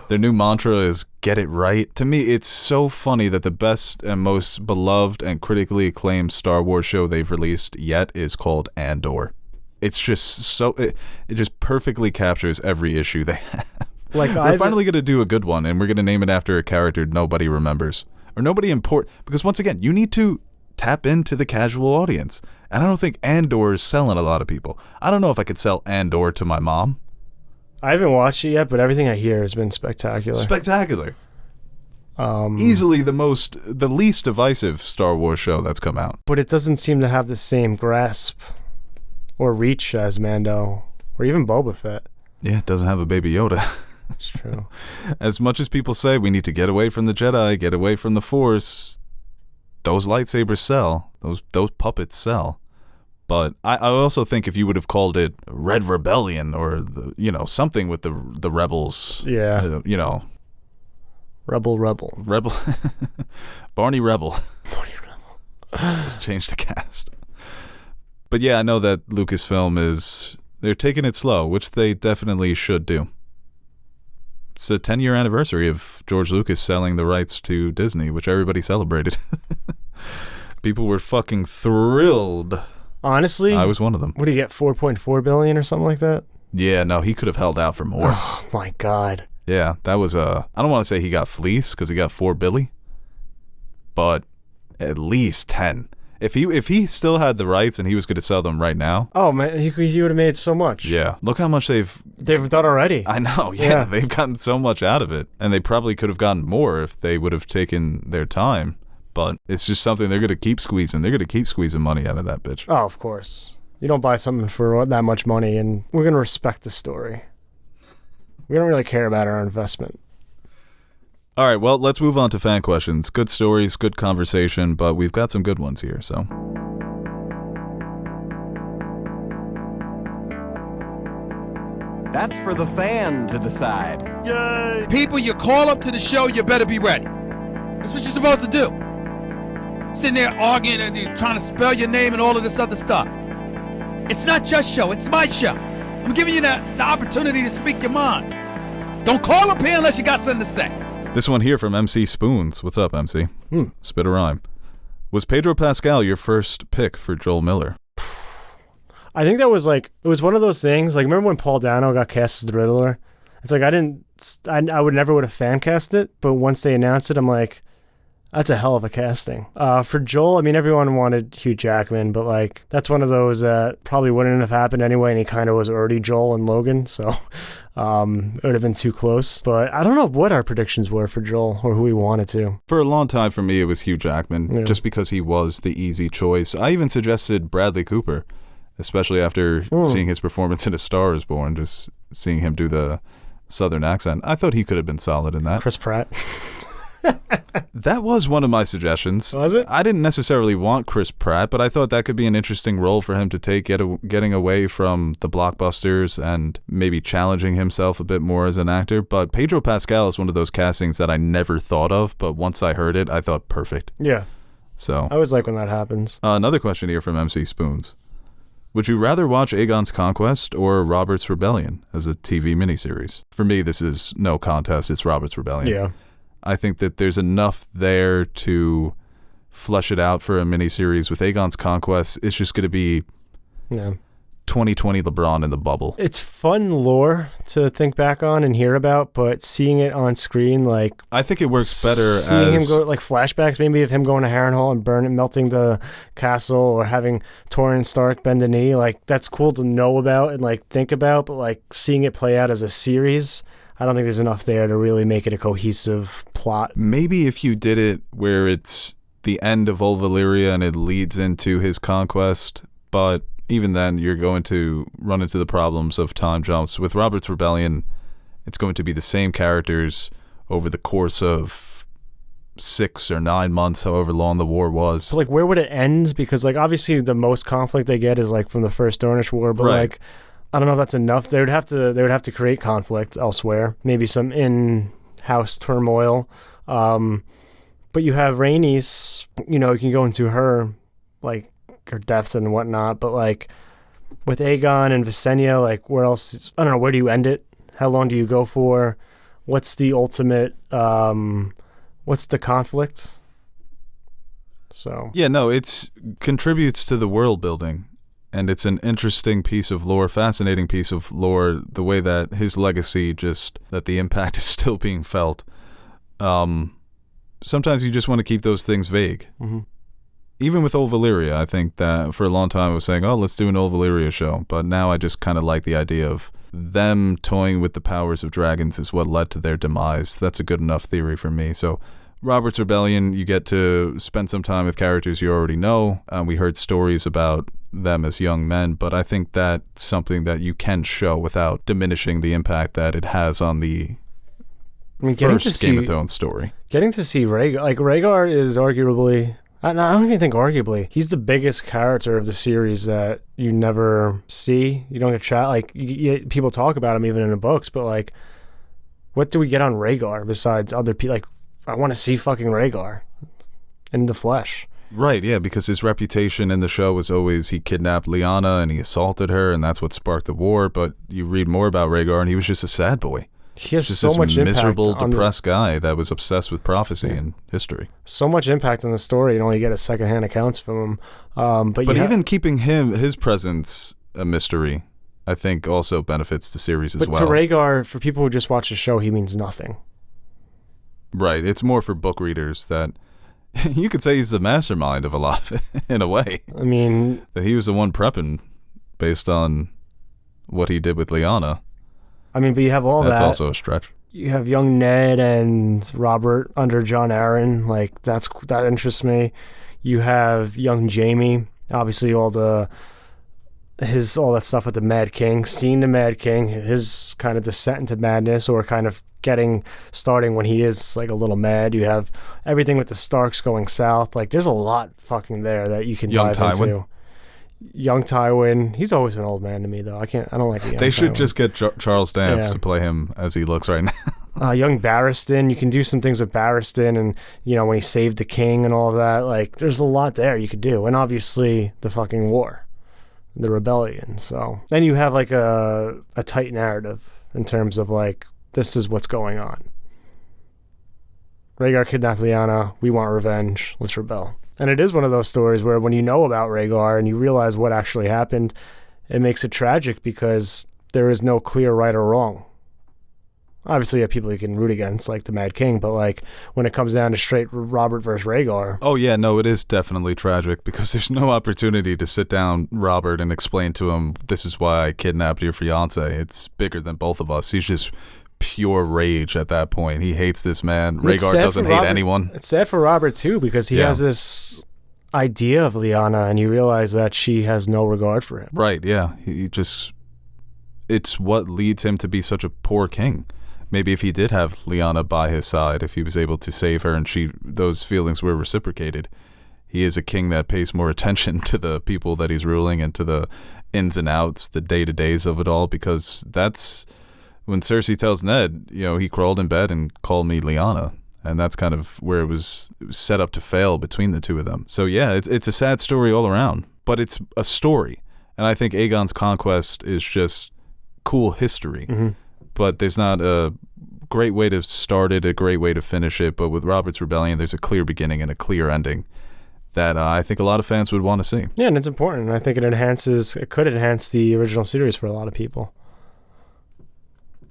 Their new mantra is get it right. To me, it's so funny that the best and most beloved and critically acclaimed Star Wars show they've released yet is called Andor. It's just so... It just perfectly captures every issue they have. We're finally going to do a good one, and we're going to name it after a character nobody remembers. Or nobody important, because once again, you need to tap into the casual audience. And I don't think Andor is selling a lot of people. I don't know if I could sell Andor to my mom. I haven't watched it yet, but everything I hear has been spectacular. Spectacular. Easily the least divisive Star Wars show that's come out. But it doesn't seem to have the same grasp or reach as Mando, or even Boba Fett. Yeah, it doesn't have a Baby Yoda. It's true. As much as people say we need to get away from the Jedi, get away from the Force, those lightsabers sell. Those puppets sell. But I also think if you would have called it Red Rebellion or something with the rebels, Rebel, Barney Rebel, just change the cast. But yeah, I know that Lucasfilm they're taking it slow, which they definitely should do. It's a 10-year anniversary of George Lucas selling the rights to Disney, which everybody celebrated. People were fucking thrilled. Honestly, I was one of them. What do you get, $4.4 billion or something like that? Yeah, no, he could have held out for more. Oh my God. Yeah, that was I don't want to say he got fleeced because he got $4 billion, but at least 10. If he still had the rights and he was going to sell them right now. Oh man, he would have made so much. Yeah, look how much they've done already. I know. Yeah, they've gotten so much out of it, and they probably could have gotten more if they would have taken their time. But it's just something they're going to keep squeezing. They're going to keep squeezing money out of that bitch. Oh, of course. You don't buy something for that much money, and we're going to respect the story. We don't really care about our investment. All right, well, let's move on to fan questions. Good stories, good conversation, but we've got some good ones here, so. That's for the fan to decide. Yay! People, you call up to the show, you better be ready. That's what you're supposed to do. Sitting there arguing and you're trying to spell your name and all of this other stuff. It's not your show, it's my show. I'm giving you the opportunity to speak your mind. Don't call up here unless you got something to say. This one here from MC Spoons. What's up, MC? Spit a rhyme. Was Pedro Pascal your first pick for Joel Miller? I think that was it was one of those things. Like, remember when Paul Dano got cast as the Riddler? It's like I would have fan cast it, but once they announced it, I'm like, that's a hell of a casting. For Joel, I mean, everyone wanted Hugh Jackman, but that's one of those that probably wouldn't have happened anyway, and he kind of was already Joel and Logan, so it would have been too close. But I don't know what our predictions were for Joel or who we wanted to. For a long time, for me, it was Hugh Jackman, just because he was the easy choice. I even suggested Bradley Cooper, especially after seeing his performance in A Star Is Born, just seeing him do the Southern accent. I thought he could have been solid in that. Chris Pratt. That was one of my suggestions. Was it? I didn't necessarily want Chris Pratt, but I thought that could be an interesting role for him to take, getting away from the blockbusters and maybe challenging himself a bit more as an actor. But Pedro Pascal is one of those castings that I never thought of, but once I heard it, I thought perfect. Yeah. So I always like when that happens. Another question here from MC Spoons. Would you rather watch Aegon's Conquest or Robert's Rebellion as a TV miniseries? For me, this is no contest. It's Robert's Rebellion. Yeah. I think that there's enough there to flesh it out for a miniseries. With Aegon's Conquest, it's just going to be 2020 LeBron in the bubble. It's fun lore to think back on and hear about, but seeing it on screen, I think it works better seeing him go, flashbacks maybe of him going to Harrenhal and melting the castle, or having Torrhen Stark bend the knee. That's cool to know about and think about, but seeing it play out as a series, I don't think there's enough there to really make it a cohesive plot. Maybe if you did it where it's the end of Old Valyria and it leads into his conquest, but even then you're going to run into the problems of time jumps. With Robert's Rebellion, it's going to be the same characters over the course of 6 or 9 months, however long the war was. So, where would it end? Because obviously the most conflict they get is from the First Dornish War, but right. I don't know if that's enough. They would have to create conflict elsewhere. Maybe some in-house turmoil. But you have Rhaenys, you can go into her her death and whatnot, but with Aegon and Visenya, where else I don't know, where do you end it? How long do you go for? What's the ultimate what's the conflict? So yeah, no, it's contributes to the world building. And it's an interesting piece of lore, fascinating piece of lore, the way that his legacy, that the impact is still being felt. Sometimes you just want to keep those things vague. Mm-hmm. Even with Old Valyria, I think that for a long time I was saying, let's do an Old Valyria show. But now I just kind of like the idea of them toying with the powers of dragons is what led to their demise. That's a good enough theory for me. So Robert's Rebellion, you get to spend some time with characters you already know. We heard stories about them as young men, but I think that's something that you can show without diminishing the impact that it has on the first Game of Thrones story. Getting to see Rhaegar, Rhaegar is arguably, I don't even think arguably, he's the biggest character of the series that you never see. You don't get chat, people talk about him even in the books, but what do we get on Rhaegar besides other people? I want to see fucking Rhaegar in the flesh. Right, yeah, because his reputation in the show was always he kidnapped Lyanna and he assaulted her, and that's what sparked the war. But you read more about Rhaegar, and he was just a sad boy. He has just so this much miserable, impact depressed guy that was obsessed with prophecy and history. So much impact on the story, and only get a secondhand accounts from him. But even keeping his presence a mystery, I think also benefits the series as well. But to Rhaegar, for people who just watch the show, he means nothing. Right, it's more for book readers that You could say he's the mastermind of a lot of it, in a way. I mean, That he was the one prepping based on what he did with Lyanna. but you have all That's that. also a stretch. You have young Ned and Robert under John Arryn. Like, that interests me. You have young Jaime. Obviously, all that stuff with the Mad King, seeing the Mad King, his kind of descent into madness, or kind of starting when he is like a little mad. You have everything with the Starks going south. Like, there's a lot fucking there that you can Young dive Tywin. into. Young Tywin, he's always an old man to me though. I don't like it. They should just get Charles Dance to play him as he looks right now. Young Barristan, you can do some things with Barristan, and when he saved the king and all that. Like, there's a lot there you could do, and obviously the fucking war, the rebellion. So then you have like a tight narrative in terms of like, this is what's going on. Rhaegar kidnapped Lyanna. We want revenge. Let's rebel. And it is one of those stories where when you know about Rhaegar and you realize what actually happened, it makes it tragic because there is no clear right or wrong. Obviously, you have people you can root against, like the Mad King, but like when it comes down to straight Robert versus Rhaegar. Oh, yeah, no, it is definitely tragic because there's no opportunity to sit down Robert and explain to him, this is why I kidnapped your fiance. It's bigger than both of us. He's just pure rage at that point. He hates this man. Rhaegar doesn't hate anyone. It's sad for Robert, too, because he has this idea of Lyanna, and you realize that she has no regard for him. Right, yeah. It's what leads him to be such a poor king. Maybe if he did have Lyanna by his side, if he was able to save her and those feelings were reciprocated, he is a king that pays more attention to the people that he's ruling and to the ins and outs, the day-to-days of it all, because that's when Cersei tells Ned, he crawled in bed and called me Lyanna. And that's kind of where it was set up to fail between the two of them. So yeah, it's a sad story all around, but it's a story. And I think Aegon's conquest is just cool history. Mm-hmm. But there's not a great way to start it, a great way to finish it. But with Robert's Rebellion, there's a clear beginning and a clear ending that I think a lot of fans would want to see. Yeah, and it's important. I think it could enhance the original series for a lot of people.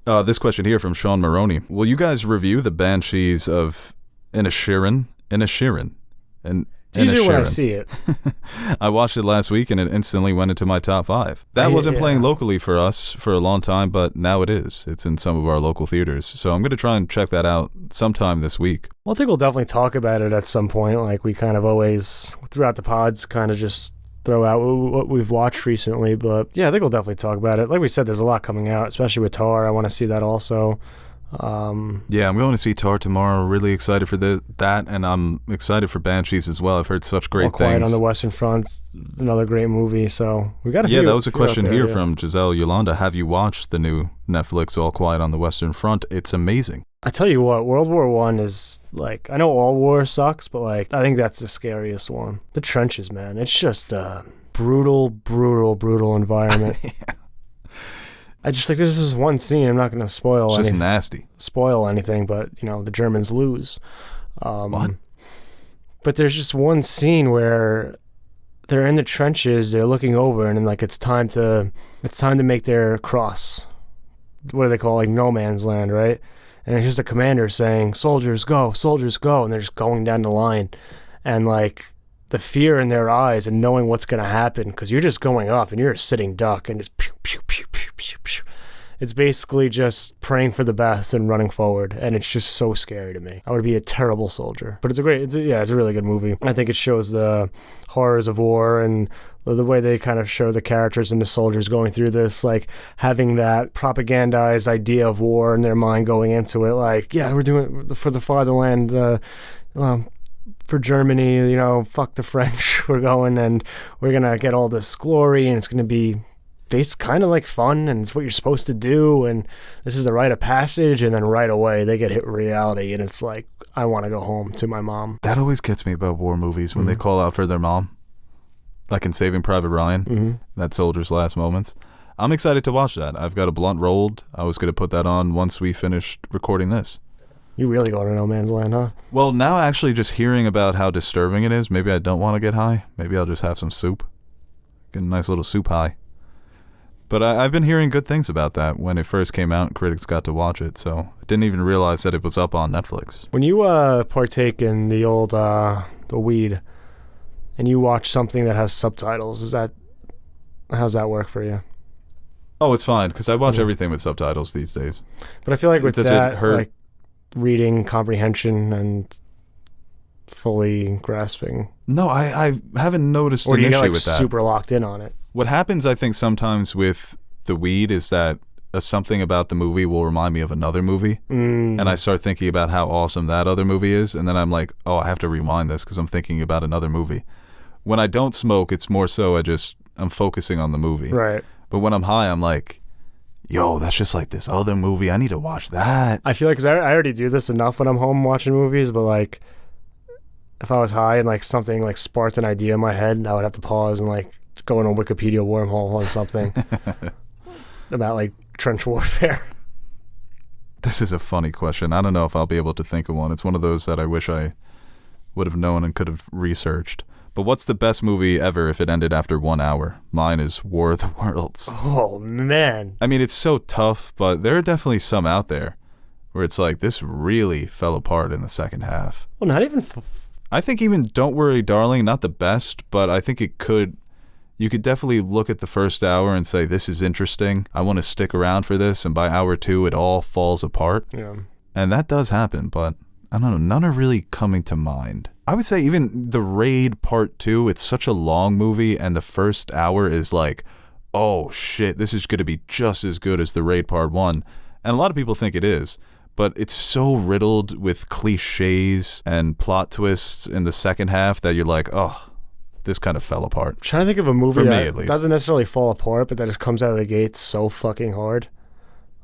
This question here from Sean Maroney. Will you guys review the Banshees of Inisherin? And it's usually when I see it. I watched it last week and it instantly went into my top 5. That wasn't playing locally for us for a long time, but now it is. It's in some of our local theaters. So I'm going to try and check that out sometime this week. Well, I think we'll definitely talk about it at some point. Like we kind of always, throughout the pods, kind of just throw out what we've watched recently. But yeah, I think we'll definitely talk about it. Like we said, there's a lot coming out, especially with Tar. I want to see that also. Yeah, I'm going to see Tar tomorrow. Really excited for that, and I'm excited for Banshees as well. I've heard such great things. Quiet on the Western Front, another great movie. So we got a few. Yeah, that was a question here from Giselle Yolanda. Have you watched the new Netflix All Quiet on the Western Front? It's amazing. I tell you what, World War I is like, I know all war sucks, but like I think that's the scariest one. The trenches, man. It's just a brutal environment. Yeah. I just like this is one scene. I'm not going to spoil. It's just nasty. Spoil anything, but the Germans lose. What? But there's just one scene where they're in the trenches. They're looking over, and then like it's time to make their cross. What do they call it? Like no man's land, right? And it's just a commander saying, "Soldiers go, soldiers go," and they're just going down the line, and like the fear in their eyes and knowing what's going to happen because you're just going up and you're a sitting duck and just pew, pew, pew, pew, pew, pew. It's basically just praying for the best and running forward, and it's just so scary to me. I would be a terrible soldier, but it's a really good movie. I think it shows the horrors of war and the way they kind of show the characters and the soldiers going through this, like having that propagandized idea of war in their mind going into it. Like, yeah, we're doing it for the fatherland, for Germany, fuck the French. We're going and we're going to get all this glory and it's going to be kind of like fun and it's what you're supposed to do and this is the rite of passage, and then right away they get hit with reality and it's like, I want to go home to my mom. That always gets me about war movies when they call out for their mom. Like in Saving Private Ryan, that soldier's last moments. I'm excited to watch that. I've got a blunt rolled. I was going to put that on once we finished recording this. You really go to no man's land, huh? Well, now actually just hearing about how disturbing it is, maybe I don't want to get high. Maybe I'll just have some soup. Get a nice little soup high. But I've been hearing good things about that when it first came out and critics got to watch it, so I didn't even realize that it was up on Netflix. When you partake in the old the weed and you watch something that has subtitles, how's that work for you? Oh, it's fine, because I watch everything with subtitles these days. But I feel like with Does that, it hurt? like reading comprehension and fully grasping. No, I haven't noticed Or an do you issue get like with that. super locked in on it? What happens, I think, sometimes with the weed is that something about the movie will remind me of another movie, and I start thinking about how awesome that other movie is, and then I'm like, oh, I have to rewind this because I'm thinking about another movie. When I don't smoke, it's more so I'm focusing on the movie. Right. But when I'm high, I'm like, yo, that's just like this other movie. I need to watch that. I feel like, because I already do this enough when I'm home watching movies, but like if I was high and like something like sparked an idea in my head, I would have to pause and like go in a Wikipedia wormhole on something about like trench warfare. This is a funny question. I don't know if I'll be able to think of one. It's one of those that I wish I would have known and could have researched. But what's the best movie ever if it ended after 1 hour? Mine is War of the Worlds. Oh, man. I mean, it's so tough, but there are definitely some out there where it's like, this really fell apart in the second half. Well, not even... I think even Don't Worry, Darling, not the best, but I think it could... You could definitely look at the first hour and say, this is interesting. I want to stick around for this. And by hour 2, it all falls apart. Yeah. And that does happen, but I don't know. None are really coming to mind. I would say even The Raid Part 2, it's such a long movie. And the first hour is like, oh, shit, this is going to be just as good as The Raid Part 1. And a lot of people think it is. But it's so riddled with cliches and plot twists in the second half that you're like, oh, this kind of fell apart. I'm trying to think of a movie For me, that at least. doesn't necessarily fall apart, but that just comes out of the gates so fucking hard.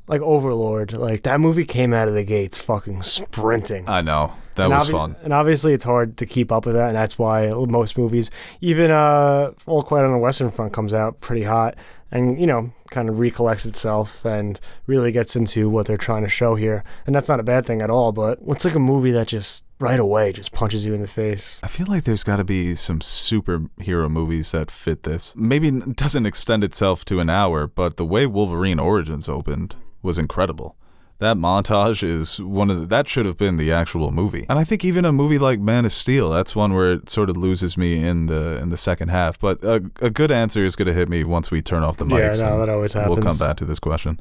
Like Overlord. Like, that movie came out of the gates fucking sprinting. I know. That was fun. And obviously it's hard to keep up with that, and that's why most movies, even All Quiet on the Western Front comes out pretty hot and, you know, kind of recollects itself and really gets into what they're trying to show here. And that's not a bad thing at all, but what's like a movie that just right away just punches you in the face? I feel like there's got to be some superhero movies that fit this. Maybe it doesn't extend itself to an hour, but the way Wolverine Origins opened was incredible. That montage is that should have been the actual movie. And I think even a movie like Man of Steel, that's one where it sort of loses me in the second half. But a good answer is going to hit me once we turn off the mics. Yeah, no, that always happens. We'll come back to this question.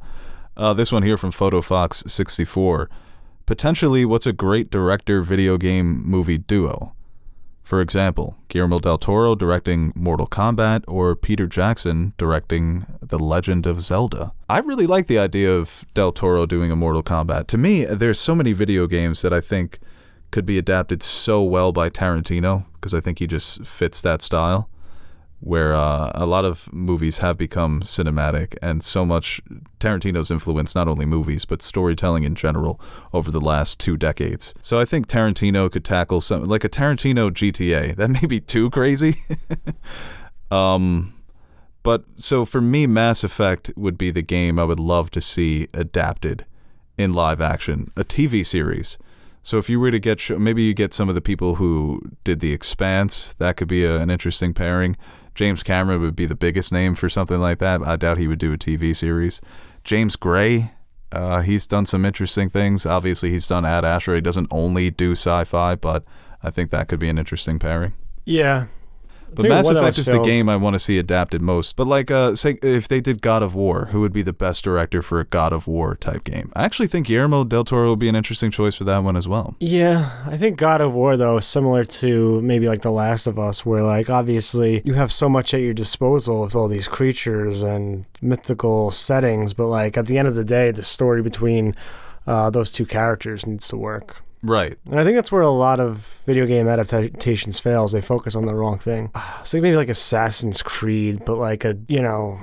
This one here from PhotoFox64. Potentially, what's a great director video game movie duo? For example, Guillermo del Toro directing Mortal Kombat or Peter Jackson directing The Legend of Zelda. I really like the idea of del Toro doing a Mortal Kombat. To me, there's so many video games that I think could be adapted so well by Tarantino, because I think he just fits that style, where a lot of movies have become cinematic, and so much Tarantino's influenced not only movies, but storytelling in general over the last 2 decades. So I think Tarantino could tackle something like a Tarantino GTA. That may be too crazy. But so for me, Mass Effect would be the game I would love to see adapted in live action, a TV series. So if you were to get, maybe you get some of the people who did The Expanse, that could be an interesting pairing. James Cameron would be the biggest name for something like that. I doubt he would do a TV series. James Gray, he's done some interesting things. Obviously, he's done Ad Astra. He doesn't only do sci-fi, but I think that could be an interesting pairing. Yeah. But Mass Effect is the game I want to see adapted most. But like, say if they did God of War, who would be the best director for a God of War type game? I actually think Guillermo del Toro would be an interesting choice for that one as well. Yeah, I think God of War, though, is similar to maybe like The Last of Us, where like obviously you have so much at your disposal with all these creatures and mythical settings, but like at the end of the day, the story between those two characters needs to work. Right. And I think that's where a lot of video game adaptations fails. They focus on the wrong thing. So maybe like Assassin's Creed, but like a, you know,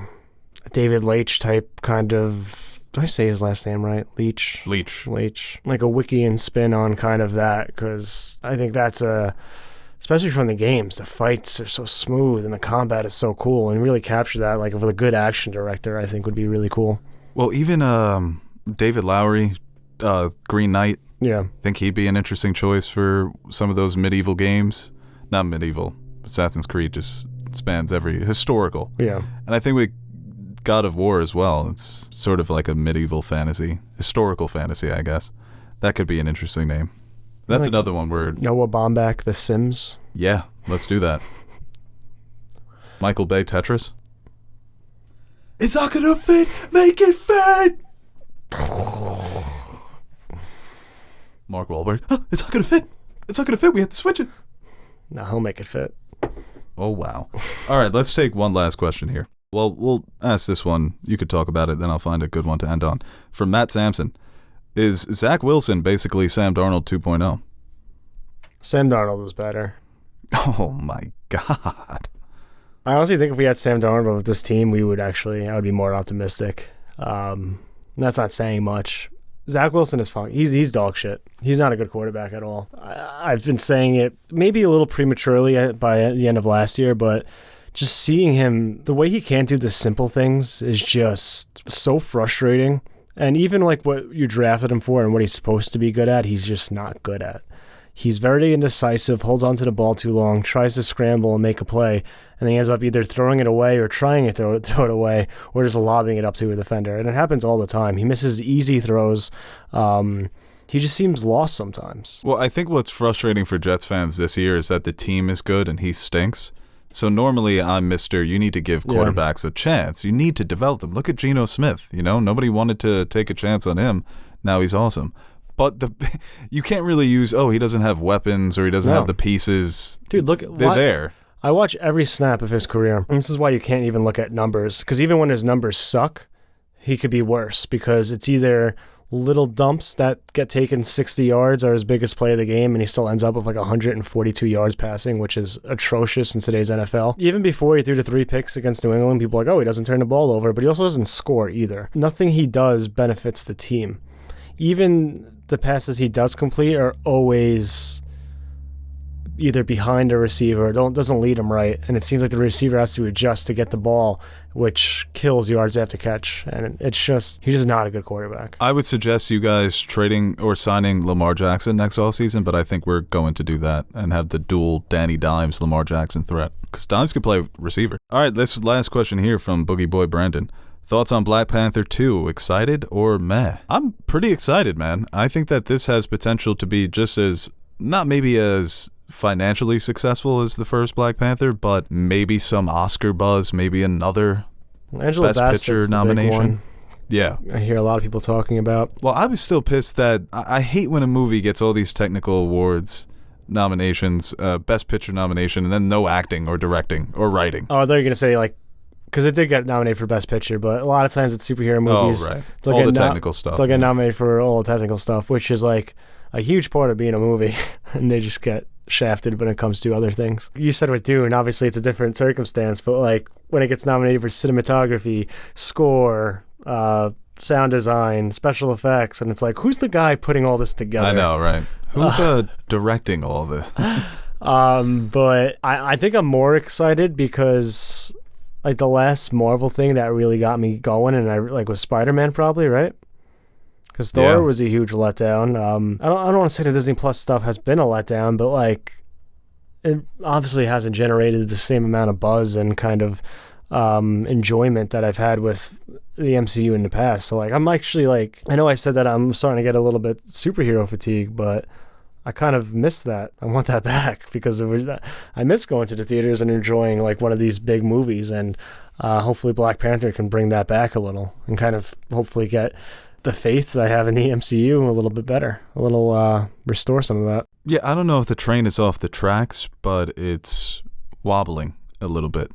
a David Leitch type kind of, did I say his last name right? Leitch. Like a Wiccan spin on kind of that, because I think that's especially from the games, the fights are so smooth and the combat is so cool, and really capture that like with a good action director, I think would be really cool. Well, even David Lowery, Green Knight, yeah, I think he'd be an interesting choice for some of those medieval games. Not medieval. Assassin's Creed just spans every historical. Yeah. And I think with God of War as well. It's sort of like a medieval fantasy, historical fantasy, I guess. That could be an interesting name. That's like another one where... Noah Baumbach, The Sims. Yeah, let's do that. Michael Bay, Tetris. It's not gonna fit! Make it fit! Mark Wahlberg. It's not gonna fit! It's not gonna fit! We have to switch it! No, he'll make it fit. Oh, wow. All right, let's take one last question here. Well, we'll ask this one. You could talk about it, then I'll find a good one to end on. From Matt Sampson. Is Zach Wilson basically Sam Darnold 2.0? Sam Darnold was better. Oh, my God. I honestly think if we had Sam Darnold with this team, I would be more optimistic. That's not saying much. Zach Wilson is fine. He's dog shit. He's not a good quarterback at all. I've been saying it maybe a little prematurely by the end of last year, but just seeing him, the way he can't do the simple things is just so frustrating. And even like what you drafted him for and what he's supposed to be good at, he's just not good at. He's very indecisive, holds onto the ball too long, tries to scramble and make a play, and then he ends up either throwing it away or trying to throw it away or just lobbing it up to a defender. And it happens all the time. He misses easy throws. He just seems lost sometimes. Well, I think what's frustrating for Jets fans this year is that the team is good and he stinks. So normally I'm you need to give quarterbacks a chance. You need to develop them. Look at Geno Smith. Nobody wanted to take a chance on him. Now he's awesome. But you can't really use, he doesn't have weapons or he doesn't have the pieces. Dude, look. They're there. I watch every snap of his career. And this is why you can't even look at numbers. Because even when his numbers suck, he could be worse. Because it's either little dumps that get taken 60 yards are his biggest play of the game, and he still ends up with like 142 yards passing, which is atrocious in today's NFL. Even before he threw the 3 picks against New England, people were like, he doesn't turn the ball over, but he also doesn't score either. Nothing he does benefits the team. Even the passes he does complete are always either behind a receiver or doesn't lead him right, and it seems like the receiver has to adjust to get the ball, which kills yards after catch, and he's just not a good quarterback. I would suggest you guys trading or signing Lamar Jackson next offseason, but I think we're going to do that and have the dual Danny Dimes, Lamar Jackson threat, because Dimes can play receiver. All right, this last question here from Boogie Boy Brandon. Thoughts on Black Panther 2? Excited or meh? I'm pretty excited, man. I think that this has potential to be just as, not maybe as financially successful as the first Black Panther, but maybe some Oscar buzz, maybe another Angela Best Bassett's Picture the nomination. big one. Yeah. I hear a lot of people talking about. Well, I was still pissed that I hate when a movie gets all these technical awards nominations, Best Picture nomination, and then no acting or directing or writing. Oh, they're going to say like, because it did get nominated for Best Picture, but a lot of times it's superhero movies. Oh, right. All the technical stuff. They'll get nominated for all the technical stuff, which is like a huge part of being a movie, and they just get shafted when it comes to other things. You said with Dune, obviously it's a different circumstance, but like when it gets nominated for cinematography, score, sound design, special effects, and it's like, who's the guy putting all this together? I know, right? Who's directing all this? But I think I'm more excited because like the last Marvel thing that really got me going, and I like was Spider-Man probably, right? Because Thor was a huge letdown. I don't want to say the Disney Plus stuff has been a letdown, but like it obviously hasn't generated the same amount of buzz and kind of enjoyment that I've had with the MCU in the past. So like I'm actually like, I know I said that I'm starting to get a little bit superhero fatigue, but I kind of miss that. I want that back because I miss going to the theaters and enjoying like one of these big movies, and hopefully Black Panther can bring that back a little and kind of hopefully get the faith that I have in the MCU a little bit better, a little restore some of that. Yeah, I don't know if the train is off the tracks, but it's wobbling a little bit.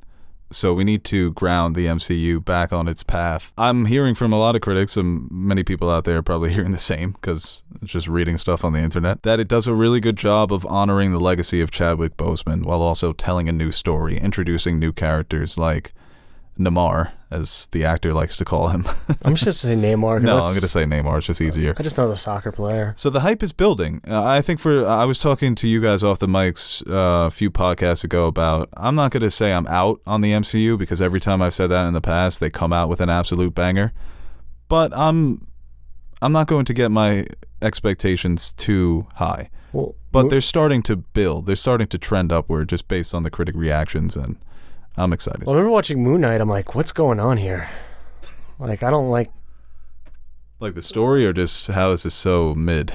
So we need to ground the MCU back on its path. I'm hearing from a lot of critics, and many people out there are probably hearing the same because it's just reading stuff on the internet, that it does a really good job of honoring the legacy of Chadwick Boseman while also telling a new story, introducing new characters like Namor, as the actor likes to call him. I'm just going to say Namor. No, I'm going to say Namor. It's just easier. I just know the soccer player. So the hype is building. I think I was talking to you guys off the mics a few podcasts ago about, I'm not going to say I'm out on the MCU because every time I've said that in the past, they come out with an absolute banger. But I'm not going to get my expectations too high. Well, but they're starting to build. They're starting to trend upward just based on the critic reactions, and I'm excited. Well, I remember watching Moon Knight. I'm like, what's going on here? Like, I don't like Like the story, or just how is this so mid?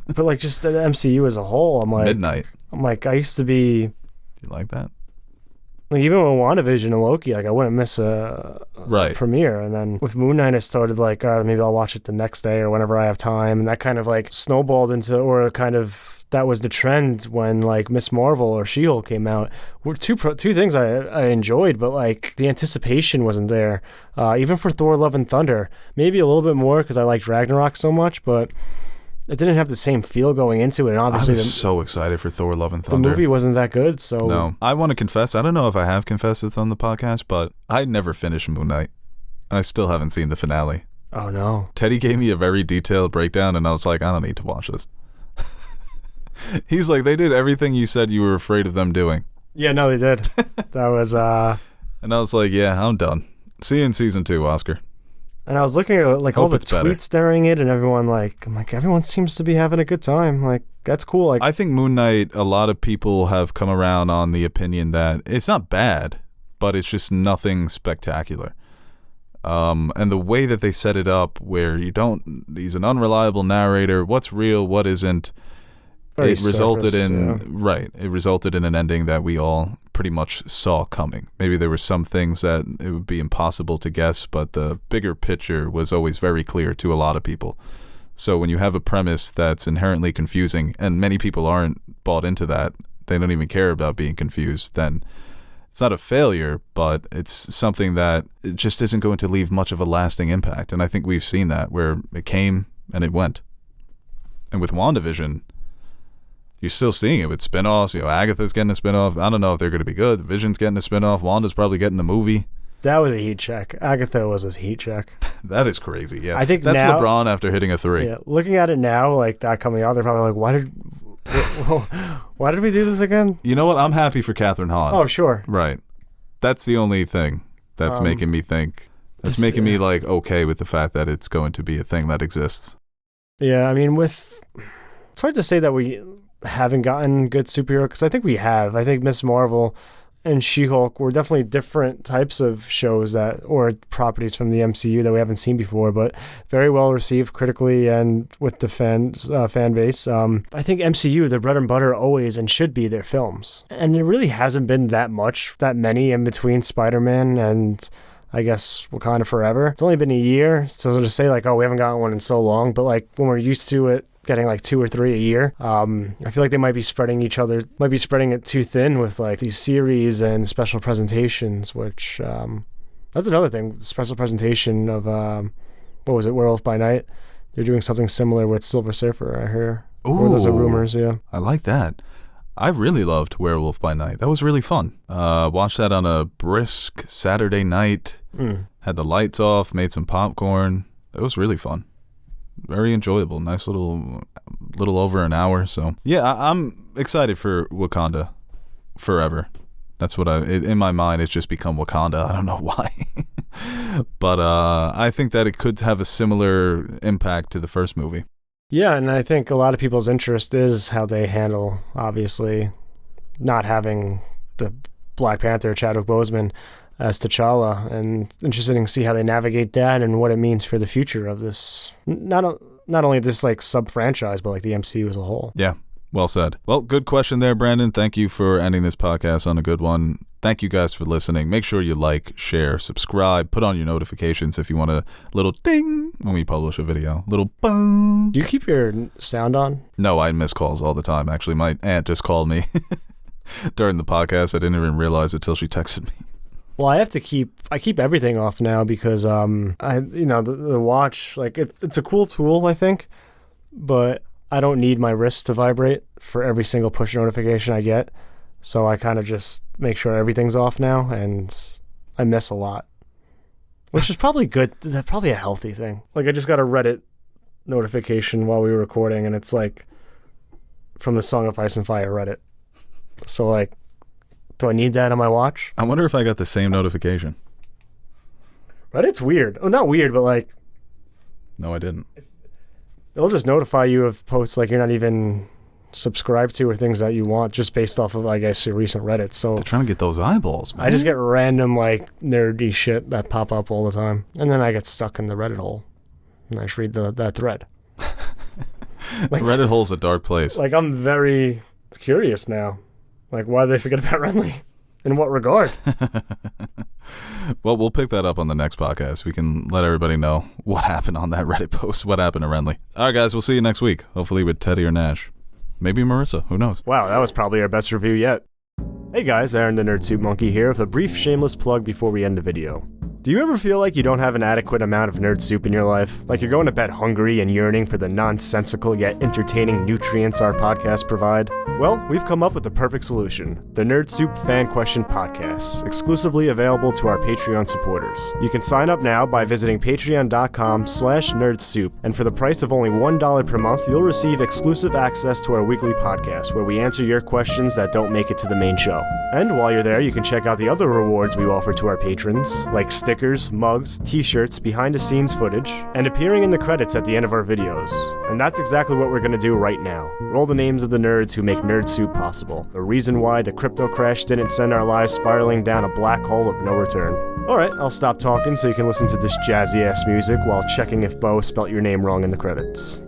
but like just the MCU as a whole. I'm Midnight. like, I used to be You like that? like, even with WandaVision and Loki, like I wouldn't miss a Right. premiere. And then with Moon Knight, I started like, all right, maybe I'll watch it the next day or whenever I have time. And that kind of like snowballed into, or kind of that was the trend when like Miss Marvel or She-Hulk came out. Were two things I enjoyed, but like the anticipation wasn't there. Even for Thor: Love and Thunder, maybe a little bit more because I liked Ragnarok so much, but it didn't have the same feel going into it. And I obviously, was so excited for Thor: Love and the Thunder. movie wasn't that good. So No, I want to confess. I don't know if I have confessed this on the podcast, but I never finished Moon Knight. I still haven't seen the finale. Oh no. Teddy gave me a very detailed breakdown, and I was like, I don't need to watch this. He's like, they did everything you said you were afraid of them doing. Yeah, no, they did. That was And I was like, yeah, I'm done. See you in season 2, Oscar. and I was looking at like all Hope the it's better. tweets during it, and everyone like, I'm like, everyone seems to be having a good time. Like, that's cool. Like, I think Moon Knight, a lot of people have come around on the opinion that it's not bad, but it's just nothing spectacular. And the way that they set it up, where he's an unreliable narrator, what's real, what isn't, very it resulted surface, in yeah. right. It resulted in an ending that we all pretty much saw coming. Maybe there were some things that it would be impossible to guess, but the bigger picture was always very clear to a lot of people. So when you have a premise that's inherently confusing, and many people aren't bought into that, they don't even care about being confused, then it's not a failure, but it's something that it just isn't going to leave much of a lasting impact. And I think we've seen that, where it came and it went. And with WandaVision, you're still seeing it with spinoffs. Agatha's getting a spinoff. I don't know if they're going to be good. Vision's getting a spinoff. Wanda's probably getting a movie. That was a heat check. Agatha was a heat check. That is crazy. Yeah, I think that's now, LeBron after hitting a 3. Yeah, looking at it now, like that coming out, they're probably like, why did we do this again? You know what? I'm happy for Catherine Hahn. Oh, sure. Right. That's the only thing that's making me think. That's making me like okay with the fact that it's going to be a thing that exists. Yeah, I mean, it's hard to say that we haven't gotten good superhero, because I think we have. I think Miss Marvel and She-Hulk were definitely different types of shows or properties from the MCU that we haven't seen before, but very well received critically and with the fan base. I think MCU, their bread and butter always and should be their films. And there really hasn't been that many in between Spider-Man and I guess Wakanda Forever. It's only been a year, so to say like, oh, we haven't gotten one in so long, but like when we're used to it getting like 2 or 3 a year, I feel like they might be spreading it too thin with like these series and special presentations, which that's another thing. The special presentation of what was it, Werewolf by Night? They're doing something similar with Silver Surfer, I hear. Or those are rumors, yeah. I like that. I really loved Werewolf by Night. That was really fun. Watched that on a brisk Saturday night. Had the lights off, made some popcorn. It was really fun. Very enjoyable. Nice little over an hour. So yeah, I'm excited for Wakanda Forever. That's what in my mind, it's just become Wakanda. I don't know why. But I think that it could have a similar impact to the first movie. Yeah, and I think a lot of people's interest is how they handle, obviously, not having the Black Panther, Chadwick Boseman, as T'Challa, and interesting to see how they navigate that and what it means for the future of this, not only this like sub-franchise, but like the MCU as a whole. Yeah, well said. Well, good question there, Brandon. Thank you for ending this podcast on a good one. Thank you guys for listening. Make sure you like, share, subscribe, put on your notifications if you want a little ding when we publish a video. Little boom. Do you keep your sound on? No, I miss calls all the time. Actually, my aunt just called me during the podcast. I didn't even realize it till she texted me. Well, I keep everything off now because the watch, like it's a cool tool, I think, but I don't need my wrist to vibrate for every single push notification I get. So I kind of just make sure everything's off now, and I miss a lot, which is probably good. That's probably a healthy thing. Like I just got a Reddit notification while we were recording, and it's like from the Song of Ice and Fire Reddit. So like, do I need that on my watch? I wonder if I got the same notification. Reddit's weird. Oh, not weird, but like, No, I didn't. it'll just notify you of posts like you're not even subscribe to or things that you want just based off of, I guess, your recent Reddit. So They're trying to get those eyeballs, man. I just get random, like, nerdy shit that pop up all the time. And then I get stuck in the Reddit hole. And I just read that thread. Like, Reddit hole's a dark place. Like, I'm very curious now. Like, why did they forget about Renly? In what regard? Well, we'll pick that up on the next podcast. We can let everybody know what happened on that Reddit post, what happened to Renly. All right, guys, we'll see you next week. Hopefully with Teddy or Nash. Maybe Marissa. Who knows? Wow, that was probably our best review yet. Hey guys, Aaron the Nerd Soup Monkey here with a brief shameless plug before we end the video. Do you ever feel like you don't have an adequate amount of nerd soup in your life? Like you're going to bed hungry and yearning for the nonsensical yet entertaining nutrients our podcasts provide? Well, we've come up with the perfect solution. The Nerd Soup Fan Question Podcast, exclusively available to our Patreon supporters. You can sign up now by visiting patreon.com/nerdsoup, and for the price of only $1 per month, you'll receive exclusive access to our weekly podcast where we answer your questions that don't make it to the main show. And while you're there, you can check out the other rewards we offer to our patrons, like stickers, mugs, t-shirts, behind-the-scenes footage, and appearing in the credits at the end of our videos. And that's exactly what we're going to do right now. Roll the names of the nerds who make Nerd Soup possible. The reason why the crypto crash didn't send our lives spiraling down a black hole of no return. Alright, I'll stop talking so you can listen to this jazzy-ass music while checking if Bo spelt your name wrong in the credits.